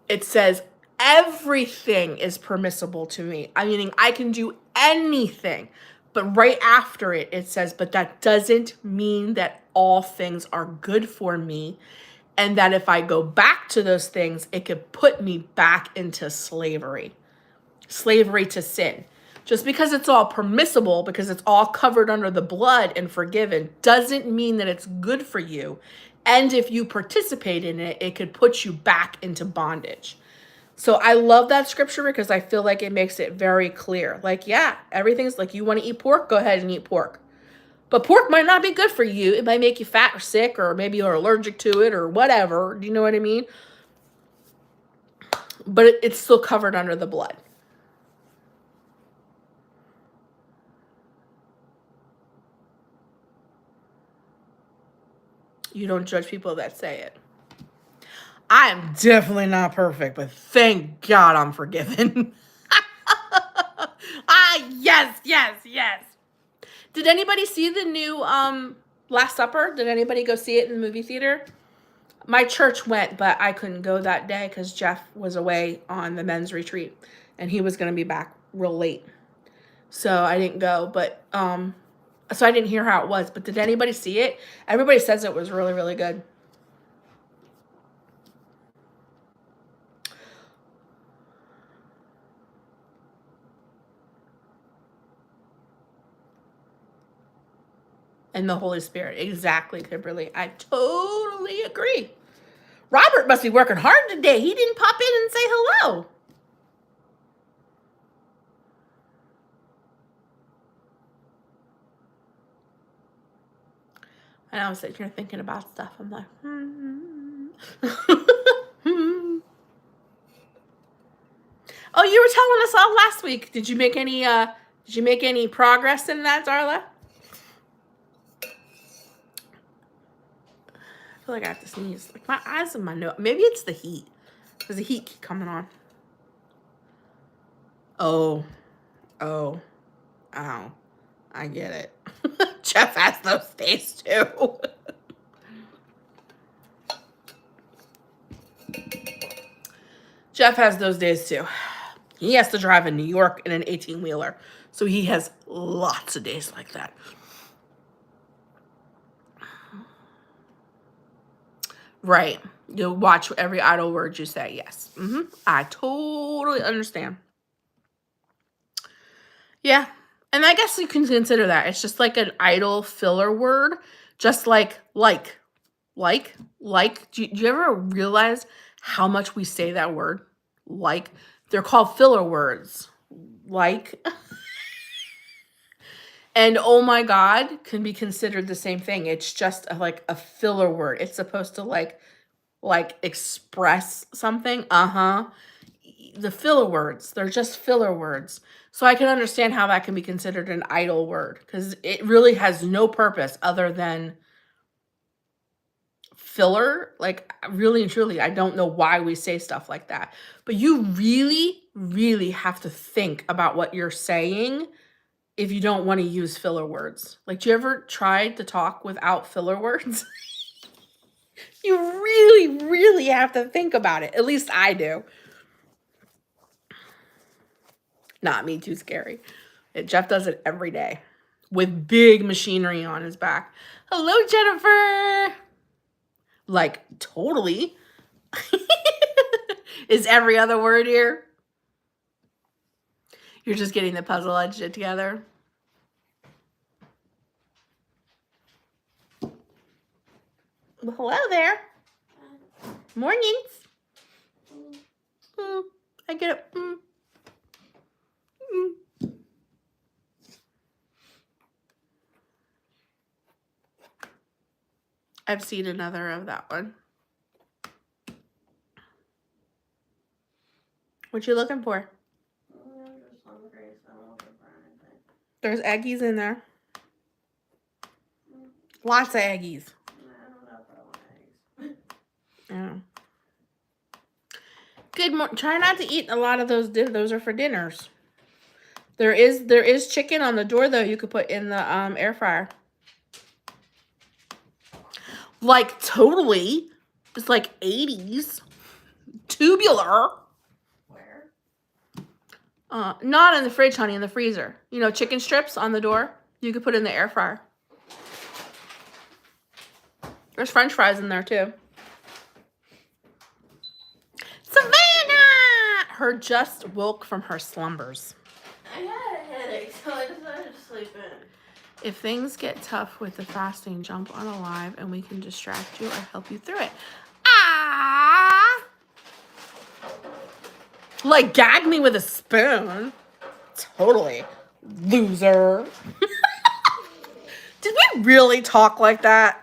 it says everything is permissible to me. Meaning I can do anything. But right after it, it says, but that doesn't mean that all things are good for me. And that if I go back to those things, it could put me back into slavery to sin. Just because it's all permissible, because it's all covered under the blood and forgiven, doesn't mean that it's good for you. And if you participate in it, it could put you back into bondage. So I love that scripture because I feel like it makes it very clear. Like, yeah, everything's like, you want to eat pork? Go ahead and eat pork. But pork might not be good for you. It might make you fat or sick, or maybe you're allergic to it or whatever. Do you know what I mean? But it's still covered under the blood. You don't judge people that say it. I am definitely not perfect, but thank God I'm forgiven. Yes. Did anybody see the new Last Supper? Did anybody go see it in the movie theater? My church went, but I couldn't go that day because Jeff was away on the men's retreat, and he was going to be back real late. So I didn't go, but so I didn't hear how it was. But did anybody see it? Everybody says it was really, really good. And the Holy Spirit. Exactly, Kimberly. I totally agree. Robert must be working hard today. He didn't pop in and say hello. And I was sitting here thinking about stuff. I'm like, Oh, you were telling us all last week. Did you make any progress in that, Darla? I feel like I have to sneeze. Like my eyes and my nose. Maybe it's the heat. Does the heat keep coming on? Oh. I get it. Jeff has those days too. Jeff has those days too. He has to drive in New York in an 18-wheeler. So he has lots of days like that. Right. You'll watch every idle word you say. Yes. I totally understand. Yeah. And I guess you can consider that. It's just like an idle filler word. Just like. Do you ever realize how much we say that word? Like. They're called filler words. Like. And oh my God can be considered the same thing. It's just like a filler word. It's supposed to like express something. The filler words, they're just filler words. So I can understand how that can be considered an idle word because it really has no purpose other than filler. Like really and truly, I don't know why we say stuff like that. But you really, really have to think about what you're saying if you don't want to use filler words. Like, do you ever try to talk without filler words? You really, really have to think about it. At least I do. Not me, too scary. Jeff does it every day with big machinery on his back. Hello, Jennifer. Like, totally. Is every other word here? You're just getting the puzzle edge together. Well, hello there. Mornings. I get it. I've seen another of that one. What you looking for? I'm just hungry, so I'm looking for anything. There's eggies in there. Lots of eggies. I don't know if I want eggs. Yeah. Good morning. Try not to eat a lot of those. Those are for dinners. There is chicken on the door though. You could put in the air fryer. Like totally. It's like 80s. Tubular. Where? Not in the fridge, honey. In the freezer. You know, chicken strips on the door. You could put in the air fryer. There's French fries in there too. Savannah! Her just woke from her slumbers. I had a headache, so I decided to sleep in. If things get tough with the fasting, jump on a live and we can distract you or help you through it. Ah! Like, gag me with a spoon. Totally. Loser. Did we really talk like that?